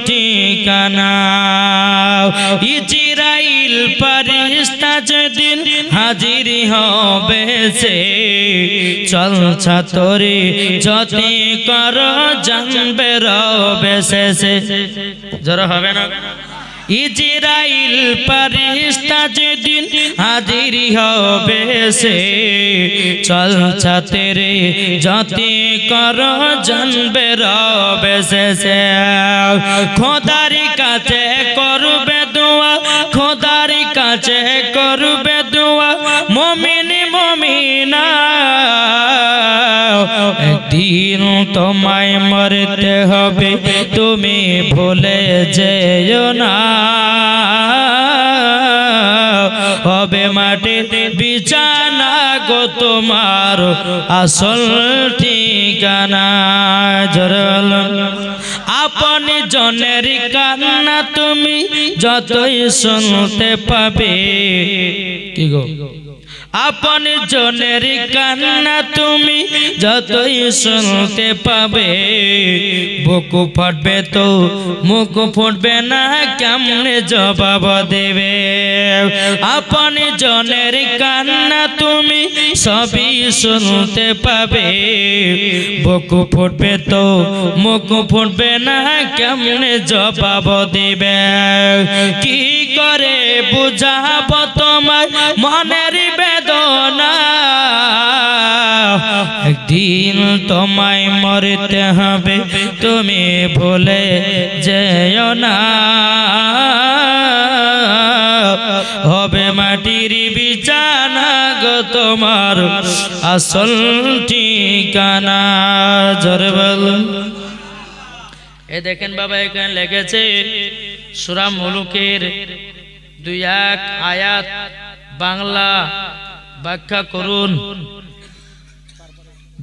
ঠিকানা। ইজরাইল ফেরেশতা যেদিন হাজির হবে সে চল ছাতরি যতি কর জানবে রবে শেষে। জোরে হবে না? ইজরাইল ফেরেশতা যেদিন হাজির হবে সে চল ছাতরি যতি কর জানবে রবে শেষে। খোদার কাছে করবে দোয়া, খোদার কাছে করবে দোয়া মুমিন মুমিনা। একদিন তোমায় মরতে হবে তুমি ভুলে যেও না, হবে মাটির বিছানা গো তোমার আসল ঠিকানা। আপনি জনের কান্না তুমি যতই শুনতে পাবে, কি গো আপন জনের কান্না তুমি যতই শুনতে পাবে, বুক ফাটবে তো মুখ ফুটবে না কেমনে জবাব দেবে। আপন জনের কান্না তুমি সবই শুনতে পাবে, বুক ফুটবে তো মুখ ফুটবে না কেমনে জবাব দেবে। কি করে বুঝাবো তোমার মনের বেদনা একদিন তোমায় মরতে হবে তুমি ভুলে যেও না হবে মাটির বিছানা গো তোমার আসল ঠিকানা জোরে বলুন এ দেখেন বাবা এখানে লেগেছে সূরা মুলুকের 2-1 আয়াত বাংলা ব্যাখ্যা করুন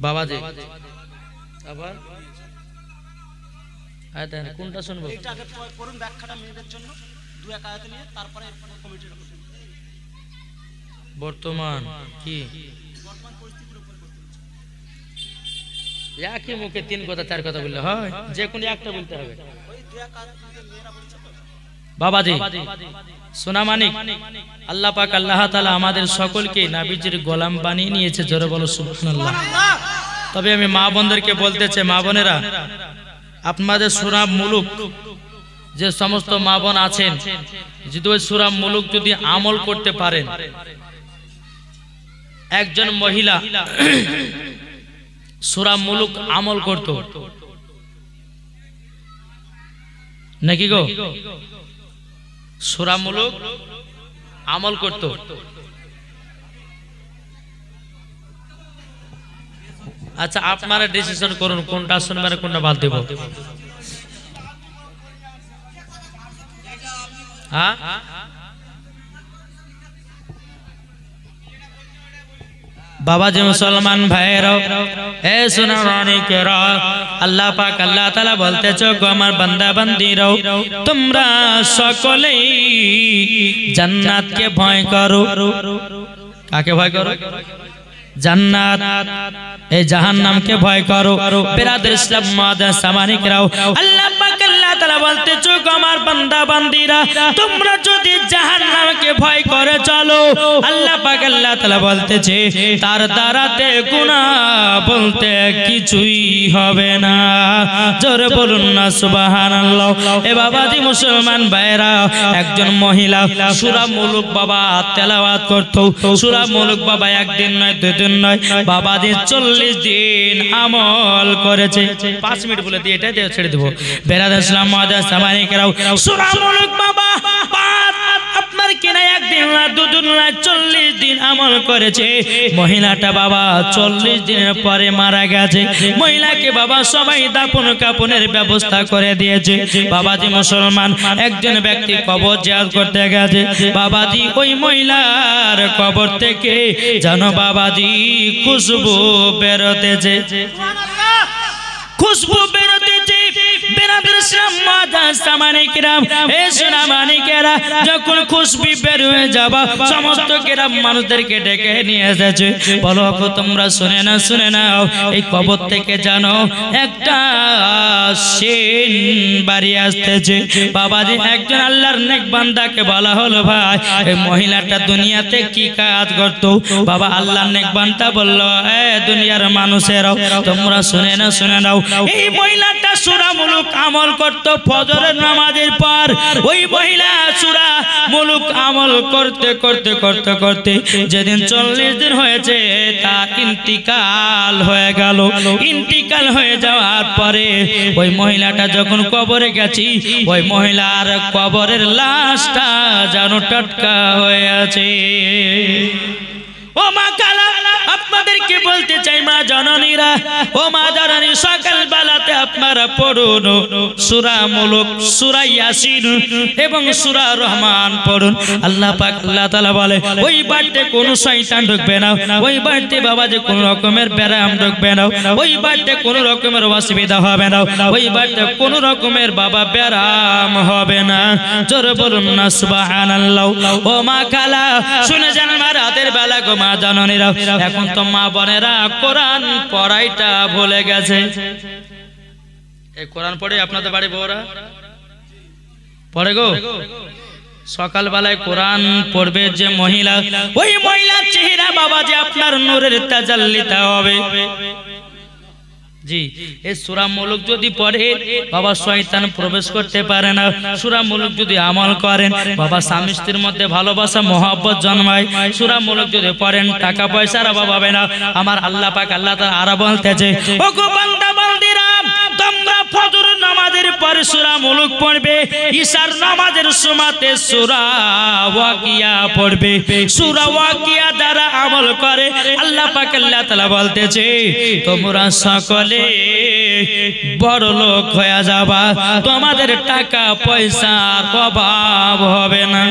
বাবাজি আবার আয়াত কোনটা শুনবো এটা আগে করুন ব্যাখ্যাটা মেয়েদের জন্য 2-1 আয়াত নিয়ে তারপরে কমিটির উপর বর্তমান কি বর্তমান পরিস্থিতির উপর একই মুখে 3 কথা 4 কথা বললে হয় যে কোনো একটা বলতে হবে ওই 2-1 আয়াত মেয়েরা বলছে তো বাবাজি সোনা মানিক আল্লাহ পাক আল্লাহ তাআলা আমাদের সকলকে নবীজির গোলাম বানিয়ে নিয়েছে জোরে বলো সুবহানাল্লাহ তবে আমি মা বোনদেরকে বলতে চাই মা বোনেরা আপনাদের সূরা মুলুক যে সমস্ত মা বোন আছেন যদি ওই সূরা মুলুক যদি আমল করতে পারেন একজন মহিলা সূরা মুলুক আমল করত নাকি গো সূরা মুলুক আমল করত আচ্ছা আপনারা ডিসিশন করুন কোনটা শুনবেন কোনটা বাদ দেব হ্যাঁ বাবাজি মুসলমান ভাইরাও এ সোনারানী কেরা আল্লাহ পাক আল্লাহ তাআলা বলতেছো গো আমার বান্দা বান্দীরাও তোমরা সকলেই জান্নাতকে ভয় করো কাকে ভয় করো জান্নাত এই জাহান্নামকে ভয় করো বিরাদর ইসলাম মাদাস সামানিকরাও আল্লাহ পাক আল্লাহ তাআলা বলতেছো গো আমার বান্দা বান্দীরা তোমরা যদি জাহান্নামকে ভয় করে চলো আল্লাহ পাক আল্লাহ তাআলা বলতেছে তার দ্বারাতে গুনাহ বলতে কিছুই হবে না জোরে বলুন না সুবহানাল্লাহ এ বাবাজি মুসলমান ভাইরা একজন মহিলা সূরা মুলুক বাবা তেলাওয়াত করত সূরা মুলুক বাবা একদিন নয় দুই দিন নয় বাবাজি 40 দিন আমল করেছে 5 মিনিট বলে দিয়ে এটা দিয়ে ছেড়ে দেব বিরাদর ইসলাম মাদাস সামানিকরাও সূরা মুলুক বাবা আপনার কিনা একদিন না দুদিন না 40 দিন আমল করেছে মহিলাটা বাবা 40 দিনের পরে মারা গেছে মহিলাকে বাবা সবাই দাফন কাফনের ব্যবস্থা করে দিয়েছে বাবাজি মুসলমান একজন ব্যক্তি কবর জিয়ারত করতে গেছে বাবাজি ওই মহিলার কবর থেকে জানো বাবাজি খুশবু বেরোতেছে সুবহানাল্লাহ খুশবু বেরোতেছে বিরাদর ইসলাম মাদাস সামানিকরাম এ সোনা মানিকেরা যখন খুশবু বের হয়ে যাবে সমস্ত গ্রাম মানুষদেরকে ডেকে নিয়ে এসেছে বলো তোমরা শুনে নাও এই কবর থেকে জানো একটা সেন বাড়ি আসতেছে বাবাজি একজন আল্লাহর নেক বান্দাকে বলা হলো ভাই এই মহিলাটা দুনিয়াতে কি কাজ করতো বাবা আল্লাহর নেক বান্দা বলল এ দুনিয়ার মানুষেরা তোমরা শুনে নাও এই মহিলাটা সূরা মুলুক আমল করত ফজরের নামাজের পর ওই মহিলা সূরা মুলুক আমল করতে করতে করতে করতে যেদিন 40 দিন হয়েছে তার ইন্তিকাল হয়ে গেল ইন্তিকাল হয়ে যাওয়ার পরে ওই মহিলাটা যখন কবরে গেছি ওই মহিলার কবরের লাশটা যেন টাটকা হয়ে আছে ও মা কালা আপনাদেরকে বলতে চাই মা জননীরা ও মা জননী সকাল বেলাতে আপনারা পড়ুন সূরা মুলুক সূরা ইয়াসিন এবং সূরা রহমান পড়ুন আল্লাহ পাক আল্লাহ তাআলা বলে ওই বাড়িতে কোনো শয়তান ঢুকবে না ওই বাড়িতে বাবা যে কোনো রকমের ব্যারাম ঢুকবে না ওই বাড়িতে কোনো রকমের অসুবিধা হবে না ওই বাড়িতে কোনো রকমের বাবা ব্যারাম হবে না জোরে বলুন না সুবহানাল্লাহ ও মা খালা শুনে যান মা রাতের বেলা গো মা জননীরা এখন তো মা বোনেরা কোরআন পড়াইটা ভুলে গেছে এই কোরআন পড়ে আপনাদের বাড়ি বউরা পড়ে গো সকাল বেলায় কোরআন পড়বে যে মহিলা ওই মহিলার চেহারা বাবা যে আপনার নূরের তাজাল্লিতে হবে জি, এই সূরা মুলক যদি পড়ে বাবা শয়তান প্রবেশ করতে পারে না। সূরা মুলক যদি আমল করেন বাবা স্বামী স্ত্রীর মধ্যে ভালোবাসা মহব্বত জন্মায়। সূরা মুলক যদি পড়েন টাকা পয়সার অভাব হবে না। আমার আল্লাহ পাক আল্লাহ তাআলা আরো বলতেছে, ও গো বান্দা বান্দিরা, তোমরা ফজর নামাজের পর সূরা মুলক পড়বে, ঈশার নামাজের সময়তে সূরা ওয়াকিয়া পড়বে। সূরা ওয়াকিয়া দ্বারা আমল করে আল্লাহ পাক আল্লাহ তাআলা বলতেছে, তোমরা সকলে বড় লোক হয়ে যাবা, তোমাদের টাকা পয়সার অভাব হবে না।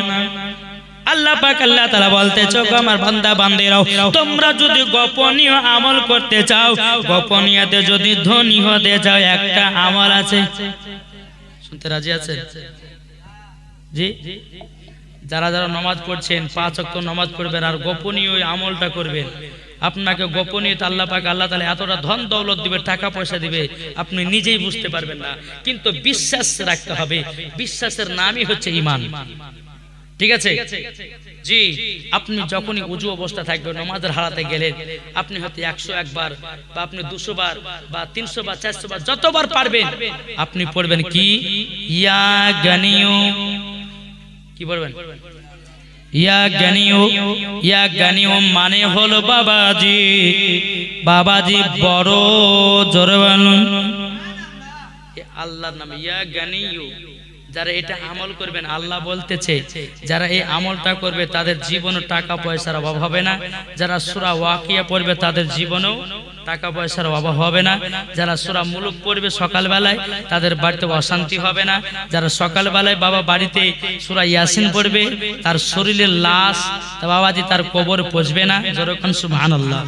আল্লাহ পাক আল্লাহ তাআলা বলতেছে, আমার বান্দা বান্দিরাও, তোমরা যদি গোপনীয় আমল করতে চাও, গোপনীয়তে যদি ধনী হতে চাও, একটা আমল আছে। শুনতে রাজি আছেন? জি, যারা যারা নামাজ পড়ছেন 5 ওয়াক্ত নামাজ পড়বেন আর গোপনীয় আমলটা করবেন। আপনাকে গোপনীয় আল্লাহ পাক আল্লাহ তাআলা এতটা ধন দৌলত দিবে, টাকা পয়সা দিবে, আপনি নিজেই বুঝতে পারবেন না। কিন্তু বিশ্বাস রাখতে হবে, বিশ্বাসের নামই হচ্ছে ঈমান। ঠিক আছে? জি, আপনি যখনই উজু অবস্থা থাকবে, নামাজের হালাতে গেলেন, আপনি হয়তো 101 বার বা আপনি 200 বার বা 300 বার 400 বার যতবার পারবেন আপনি পড়বেন কি, ইয়া গানিয়ু, কি বলবেন? ইয়া গানিয়ু। ইয়া গানিয়ু মানে হলো বাবাজি, বাবাজি বড় জোরে বলুন আল্লাহর নাম ইয়া গানিয়ু। যারা এটা আমল করবেন আল্লাহ বলতেছে, যারা এই আমলটা করবে তাদের জীবনে টাকা পয়সার অভাব হবে না। যারা সূরা ওয়াকিয়া পড়বে তাদের জীবনেও টাকা পয়সার অভাব হবে না। যারা সূরা মুলক পড়বে সকালবেলায় তাদের বাড়িতে অশান্তি হবে না। যারা সকালবেলায় বাবা বাড়িতে সূরা ইয়াসিন পড়বে তার শরীরের লাশ বাবাজি তার কবর পৌঁছবে না। যেরকম সুবহানাল্লাহ।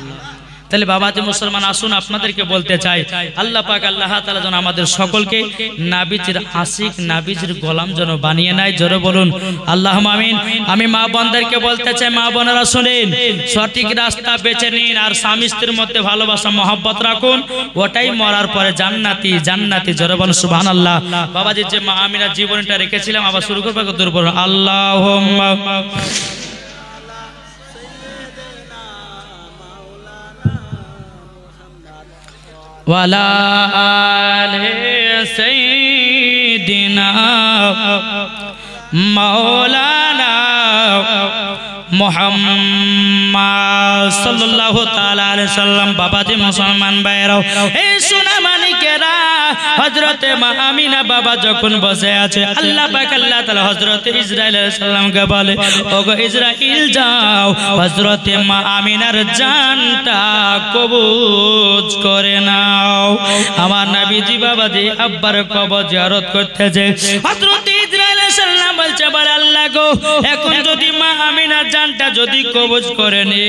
তাহলে বাবাজি মুসলমান আসুন আপনাদেরকে বলতে চাই, আল্লাহ পাক আল্লাহ তাআলা যেন আমাদের সকলকে নবীজির আশিক নবীজির গোলাম যেন বানিয়ে নেয়। জোরে বলুন আল্লাহুম্মা আমিন। আমি মা বোনদেরকে বলতে চাই, মা বোনেরা শুনেন, সঠিক রাস্তা বেছে নিন আর স্বামী স্ত্রীর মধ্যে ভালোবাসা মহব্বত রাখুন, ওটাই মরার পরে জান্নাতি জান্নাতি। জোরে বলুন সুবহানাল্লাহ। বাবাজি যে মা আমিনার জীবনটা রেখেছিলাম আবার শুরু করব, দূর বলুন আল্লাহুম্মা ওয়ালা আলে সাইয়্যিদিনা মাওলানা মুহাম্মদ সাল্লাল্লাহু তাআলা আলাইহি সাল্লাম। বাবাজি মুসলমান ভাইরাও, এই সোনা মানিকেরা, হযরতে মা আমিনা বাবা যখন বসে আছে আল্লাহ পাক আল্লাহ তাআলা হযরতে ইসরাইল আলাইহিস সালামকে বলে, ওগো ইসরাইল যাও হযরতে মা আমিনার জানটা কবজ করে নাও। আমার নবীজি বাবাজি আব্বার কবর জিয়ারত করতেছে, হযরতে ইসরাইল আলাইহিস সালাম বলছে, বলে আল্লাহ গো, এখন যদি মা আমিনার জানটা যদি কবজ করে নি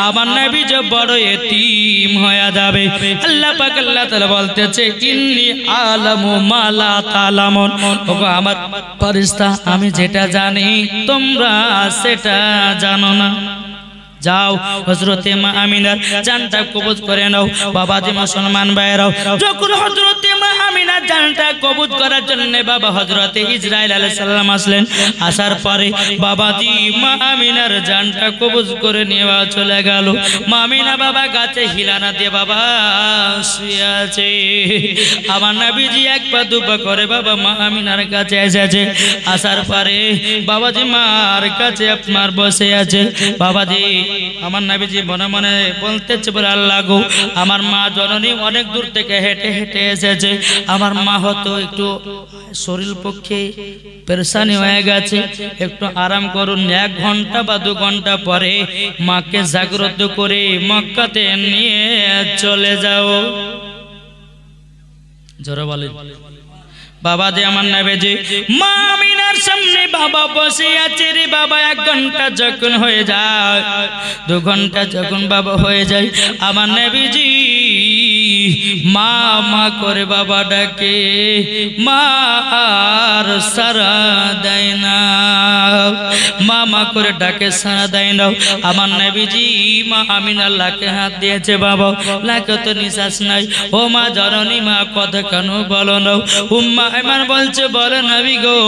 আমার নবী যে বড় এতিম হয়ে যাবে। আল্লাহ পাক আল্লাহ তাআলা বলতেছে, ইন্নী আলামু মা লা তালামুন, ওগো আমার ফেরেশতা আমি যেটা জানি তোমরা সেটা জানো না। যাও হযরতে মা আমিনার জানটা কবজ করে নাও। বাবাজি মুসলমান ভাইরাও, যখন হযরতে মা আমিনার জানটা কবজ করার জন্য বাবা হযরতে ইসরাইল আলাইহিস সালাম আসলেন। আসার পরে বাবাজি মা আমিনার জানটা কবজ করে নেওয়া চলে গেল। মা আমিনা বাবা গাছে হিলানা দিয়ে বাবা শুয়ে আছে। আমার নবীজি এক পা দুপা করে বাবা মা আমিনার কাছে এসেছে। আসার পরে বাবাজি মার কাছে আপনার বসে আছে। বাবাজি আমার নবীজি মনে মনে বলতেছে, বলে আল্লাহ গো, আমার মা জননী অনেক দূর থেকে হেঁটে হেঁটে এসেছে, আমার মা হয়তো একটু শরীর পক্ষে পেরেশানি হয়ে গেছে, একটু আরাম করুন। 1 ঘন্টা বা 2 ঘন্টা পরে মাকে জাগ্রত করে মক্কাতে নিয়ে চলে যাও। জোরে বলেন। বাবা যে আমার নবীজি মা আমিনার সামনে বাবা বসে আছে রে বাবা। 1 ঘন্টা যখন হয়ে যায়, 2 ঘন্টা যখন বাবা হয়ে যায়, আমার নবীজি মা মা করে বাবা ডাকে, মা আর সারা দেয় না। মা মা করে ডাকে সারা দেয় না। আমার নবীজি মা আমিনার লাকে হাত দিয়েছে। বাবা লাকে তো নিঃশ্বাস নাই। ও মা জননী মা কথা কেন বলো না? উম্মা এমন বলছে, বলে নবী গো,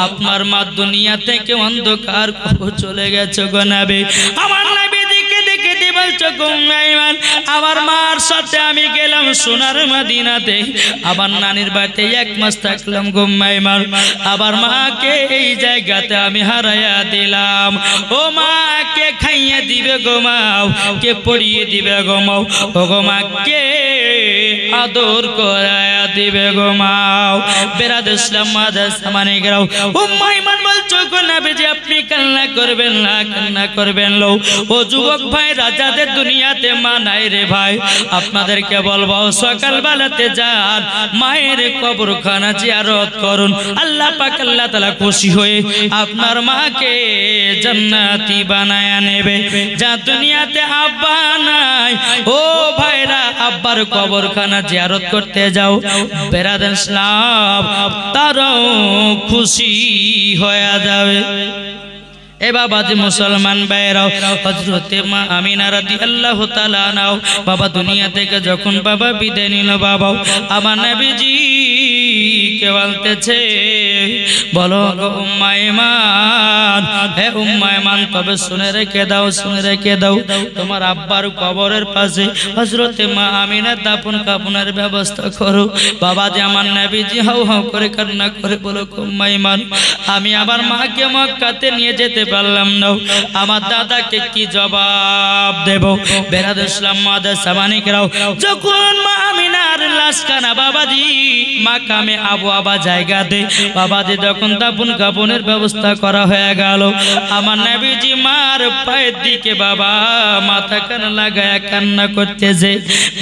আপনার মা দুনিয়া থেকে অন্ধকার করে চলে গেছে গো নবী। আমার নবী দেখে দেখে বলছে, ঘুমাইমান আমার মার সাথে আমি গেলাম সোনার মদিনাতে আমার নানির বাড়িতে 1 মাস থাকলাম ঘুমাইমান আবার মাকে এই জায়গাতে আমি হারাইয়া দিলাম ও মা কে খাইয়ে দিবে গোমাও কে পড়িয়ে দিবে গোমাও ও গোমা কে আদর করায়া দিবে গোমাও বেরাদ ইসলাম মাদাস মানে গরাও উম্মে ইমান বলছো গো নবীজি আপনি কান্না করবেন না কান্না করবেন লো ও যুবক ভাই রাজাদের দুনিয়াতে মা নাই রে ভাই আপনাদেরকে বলবো সকাল বেলাতে যান মায়ের কবরখানা জিয়ারত করুন আল্লাহ পাক আল্লাহ তাআলা খুশি হয়ে আপনার মাকে জান্নাতি বানায়া নেবে যা দুনিয়াতে আব্বা নাই ও ভাইরা আব্বার কবরখানা জিয়ারত করতে যাও বেরাদার ইসলাম তারাও খুশি হয়ে যাবে এ বাবাজি মুসলমান ভাইরাও হযরতে মা আমিনা রাদিয়াল্লাহু তাআলা নাও বাবা দুনিয়া থেকে যখন বাবা বিদায় নিল বাবা আমার নবীজি কে বলতেছে বলো গো উম্মে ইমান হে উম্মে ইমান তবে শুনে রেখে দাও তোমার আব্বার কবরের পাশে হযরতে মা আমিনা দাফন কাফনের ব্যবস্থা করো বাবাজি আমার নবীজি হাউ হাউ করে কান্না করে বলো উম্মে ইমান আমি আমার মাকে মক্কাতে নিয়ে যেতে পারলাম না আমার দাদাকে কি জবাব দেব বেরাদ ইসলাম মাদাস সামানিকরাও যখন মা আমিনার লাশখানা বাবাজি মাকামে আবু আবা জায়গা দে বাবাজি যখন দাফন কাফনের ব্যবস্থা করা হয়ে গেল আমার নবীজি মার পায়ের দিকে বাবা মাথা কান লাগায়া কান্না করতেছে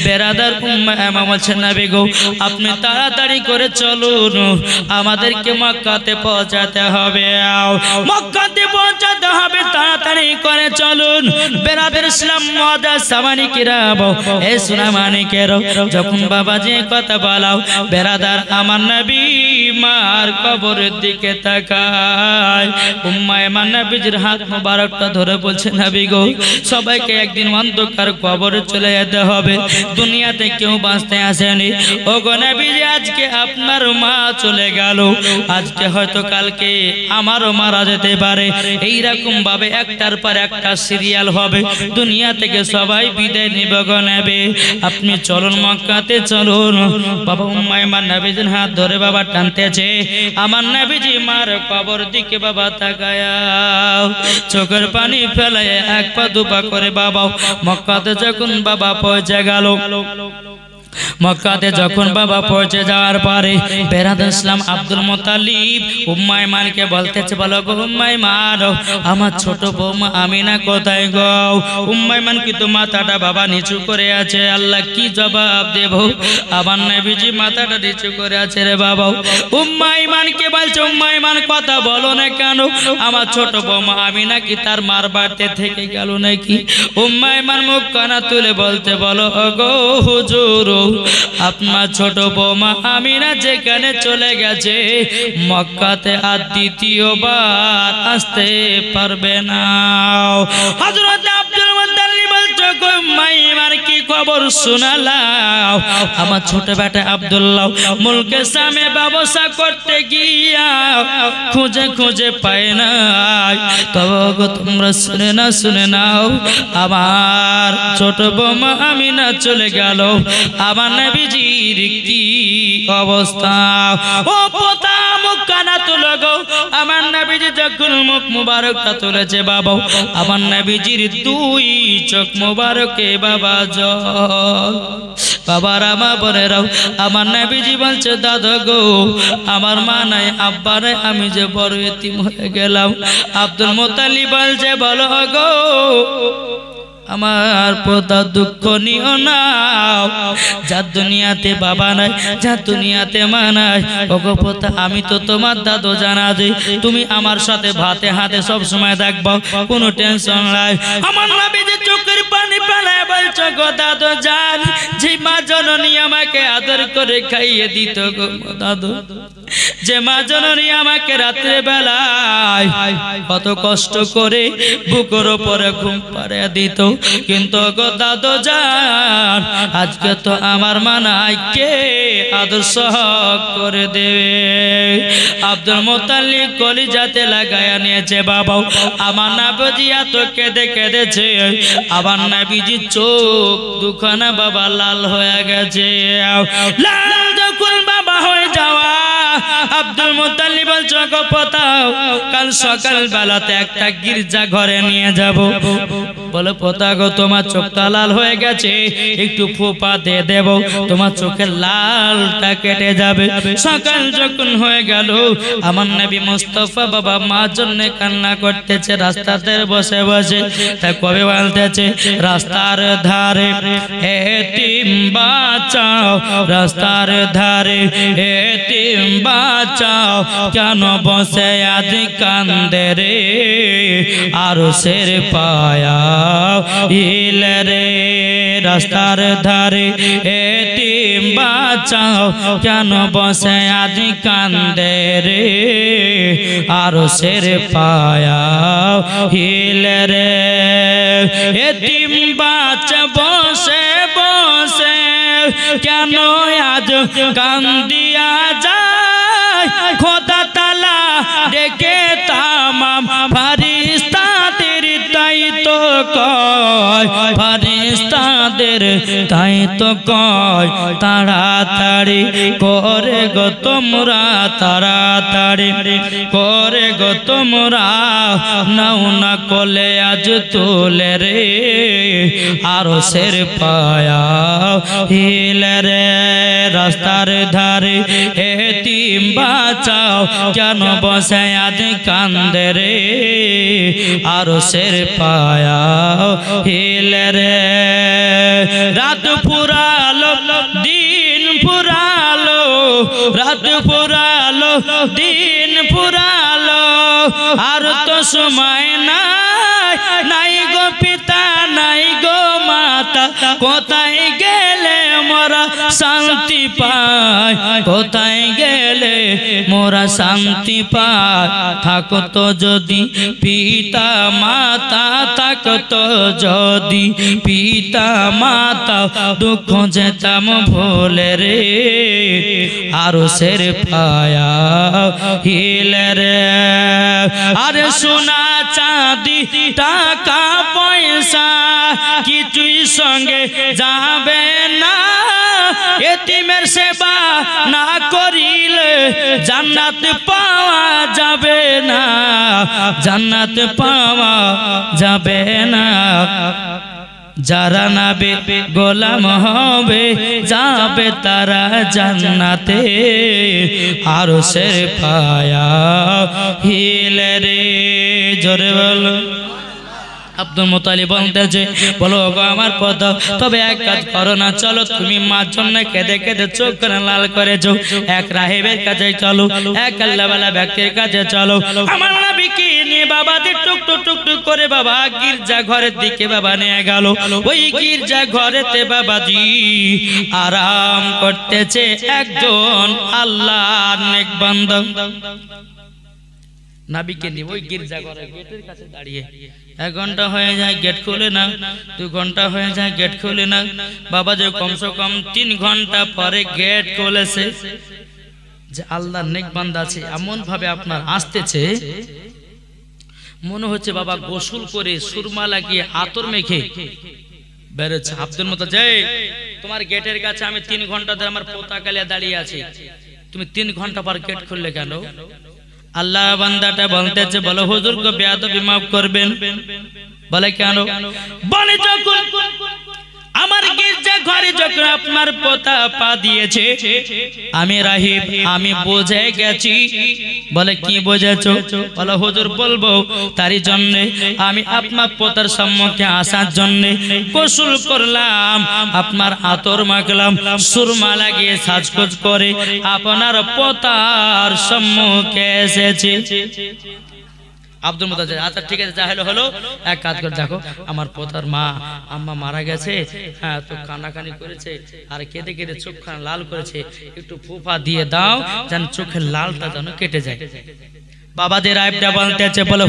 বেরাদার উম্মে ইমান বলছেন নবী গো আপনি তাড়াতাড়ি করে চলুন আমাদেরকে মক্কাতে পৌঁছাতে হবে মক্কাতে পৌঁছাতে হবে তাড়াতাড়ি করে চলুন বেরাদার ইসলাম মাদাস সামানিকেরা এ সোনা মানিকেরা যখন বাবাজি কথা বলাও বেরাদার আমার নবী মার কবরের দিকে তাকায় উম্মে ইমান নবীজির হাত মোবারকটা ধরে বলছে নবী গো সবাইকে একদিন অন্ধকার কবরে চলে যেতে হবে দুনিয়াতে কেউ বাঁচতে আসেনি ও গো নবীজি আজকে আপনার মা চলে গেল আজকে হয়তো কালকে আমারও মারা যেতে পারে এই রকম ভাবে একটার পর একটা সিরিয়াল হবে দুনিয়া থেকে সবাই বিদায় নিবে গো নবী আপনি চলুন মক্কাতে চলুন বাবা উম্মে ইমান নবীজির হাত ধরে বাবা টানতেছে আমার নবীজি মার কবর দিকে বাবা তাকায়া চোখের পানি ফেলায় এক পা দুপা করে বাবা মক্কাতে যখন বাবা পৌঁছে গেল মক্কাতে যখন বাবা পৌঁছে যাওয়ার পরে বেরাদার ইসলাম আব্দুল মুত্তালিব উম্মে ইমানকে বলতেছে বলো গো উম্মে ইমান আমার ছোট বৌমা আমিনা কোথায় গো উম্মে ইমান কিন্তু মাথাটা বাবা নিচু করে আছে আল্লাহ কি জবাব দেব আমার নবীজি মাথাটা নিচু করে আছে রে বাবা উম্মে ইমানকে বলছে উম্মে ইমান কথা বলো না কেন আমার ছোট বৌমা আমিনা কি তার মার বাড়িতে থেকে গেল নাকি উম্মে ইমান মুখ কানা তুলে বলতে বলো গো হুজুর আপনার ছোট বৌমা আমিনা যেখানে চলে গেছে মক্কাতে আর দ্বিতীয়বার আসতে পারবে না হযরত আব্দুল মুত্তালিব বলছে গো উম্মে ইমান কি খবর শোনালাও আমার ছোট বেটা আব্দুল্লাহ মুলকে সামে ব্যবসা করতে গিয়া খুঁজে খুঁজে পায় না তবে তোমরা শুনে নাও আমার ছোট বৌমা আমিনা চলে গেল আমার নবীজির কি অবস্থা ও পোতা মুখ কানা তুলো গো আমার নবীজি যখন মুখ মুবারকটা তুলেছে বাবা আমার নবীজির দুই চোখ মুবারকে বাবা জল বাবার আমা বোনেরাও আমার নবীজি বলছে দাদা গো আমার মা নাই আব্বা নাই আমি যে বড় এতিম হয়ে গেলাম আব্দুল মুত্তালিব বলছে বলো গো আমার পোতা দুঃখ নিও না যা দুনিয়াতে বাবা নাই যা দুনিয়াতে মা নাই ওগো পোতা আমি তো তোমার দাদু জানা যে তুমি আমার সাথে ভাতে হাতে সব সময় থাকবো কোনো টেনশন নাই আমার নবীজি চোখের পানি ফেলায় বলছে গো দাদু জান যে মা জননী আমাকে আদর করে খাইয়ে দিত গো দাদু যে মা জননী আমাকে রাত্রে বেলায় কত কষ্ট করে বুকের উপরে ঘুম পাড়িয়ে দিত, কিন্তু গো দাদু জান আজকে তো আমার মা নাই, কে আদর্শ করে দেবে? আব্দুল মুত্তালিব কলিজাতে লাগায়া নিয়েছে বাবা। আমার নবীজি এত কেঁদে কেঁদেছে, আমার নবীজির চোখ দুখানা বাবা লাল হয়ে গেছে। লাল যখন বাবা হয়ে যাওয়া আব্দুল মুত্তালিব বলছো গো পোতাও কাল সকাল বেলাতে একটা গির্জা ঘরে নিয়ে যাব। বলে পোতা গো তোমার চোখটা লাল হয়ে গেছে, একটু ফোঁপা দিয়ে দেব, তোমার চোখের লালটা কেটে যাবে। সকাল যখন হয়ে গেল আমার নবী মুস্তাফা বাবা মার জন্য কান্না করতেছে রাস্তাতে বসে বসে। তা কবে বলতেছে রাস্তার ধারে এতিম বাঁচাও, রাস্তার ধারে এতিম বাঁচাও, কেন বসে আজ কান্দে রে আরশের পায়া ইলে রে। রাস্তার ধারে এতিম বাঁচাও, কেন বসে আজ কান্দে রে আরশের পায়া ইলে রে। এতিম বাঁচা বসে বসে কেন আজ কান্দিয়া যায়, খোদা তাআলা ডেকে তামাম ফারিস্তাদের তাই তো কয়, ফারিস্তাদের তাই তো কয় তাড়াতাড়ি করে গো তোমরা, তাড়াতাড়ি করে গো তোমরা, নাও না কোলে আজ তুলে রে আরশের পায়া হিলে রে। রাস্তার ধারে এতিম বাঁচাও, কেন বসে আজ কান্দে রে আরশের পায়া হিলে রে। রাত ফুরালো দিন ফুরালো, রাত ফুরালো দিন ফুরালো, আর তো সময় নাই, নাই গো পিতা নাই গো মাতা, কোথায় গেলে মোরা শান্তি পাই, কোথায় গেলে মোরা শান্তি পাই। থাকতো যদি পিতা মাতা, থাকতো যদি পিতা মাতা, দুঃখ যেতাম ভুলে রে আরশের পায়া হিলে রে। আরে সোনা চাঁদি টাকা পয়সা কিছুই সঙ্গে যাবে না, এতিমের সেবা না করিলে জান্নাত পাওয়া যাবে না, জান্নাত পাওয়া যাবে না। যারা নাবে গোলাম হবে যাবে তারা জান্নাতে আরশের পায়া হিলে রে। জোরে বলো। আব্দুল মুত্তালিব বলতেছে বলো গো আমার পথ, তবে এক কাজ করো না, চলো তুমি মার জন্য কেঁদে কেঁদে চোখ লাল করেছো, এক রাহিবের কাছে চলো, এক আল্লাহওয়ালা ব্যক্তির কাছে চলো। আমার নবীকে নিয়ে বাবাদের টুক টুক টুক টুক করে বাবা গির্জা ঘরের দিকে বাবা নিয়ে গেল। ওই গির্জা ঘরেতে বাবাজি আরাম করতেছে একজন আল্লাহর নেক বান্দা। নবীকে নিয়ে ওই গির্জা ঘরের গেটের কাছে দাঁড়িয়ে 1 ঘন্টা হয়ে যায় গেট খুলে না, 2 ঘন্টা হয়ে যায় গেট খুলে না। বাবা যে কমসে কম 3 ঘন্টা পরে গেট খুলেছে, যে আল্লাহর নেক বান্দা আছে এমন ভাবে আপনার আসতেছে মনে হচ্ছে বাবা গোসল করে সুরমা লাগিয়ে আতর মেখে বেরোচ্ছে। আব্দুল মুত্তালিব যে তোমার গেটের কাছে আমি 3 ঘন্টা ধরে আমার পতাকা নিয়ে দাঁড়িয়ে আছি, তুমি 3 ঘন্টা পর গেট খুললে কেন? আল্লাহ বান্দাটা বলতেছে বলো হুজুর গো বেয়াদবি মাফ করবেন। বলে কেন? বলে যখন আমার গির্জা ঘরে যখন আপনার পোতা পা দিয়েছে আমি রাহিব আমি বুঝে গেছি। বলে কি বুঝেছো? বলে হুজুর বলবো তারই জন্য আমি আপনার পোতার সম্মুখে আসার জন্য গোসল করলাম, আপনার আতর মাখলাম, সুরমা লাগিয়ে সাজগোজ করে আপনার পোতার সম্মুখে এসেছি। আব্দুল মুতালিব আচ্ছা ঠিক আছে, যা হলো হলো, এক কাজ করে দেখো আমার পোতার মা আম্মা মারা গেছে, হ্যাঁ তো কান্নাকানি করেছে আর কেঁদে কেঁদে চোখখানা লাল করেছে, একটু ফুফা দিয়ে দাও যেন চোখের লালটা যেন কেটে যায়। বাবাদের আইবটা বলতেছে বলে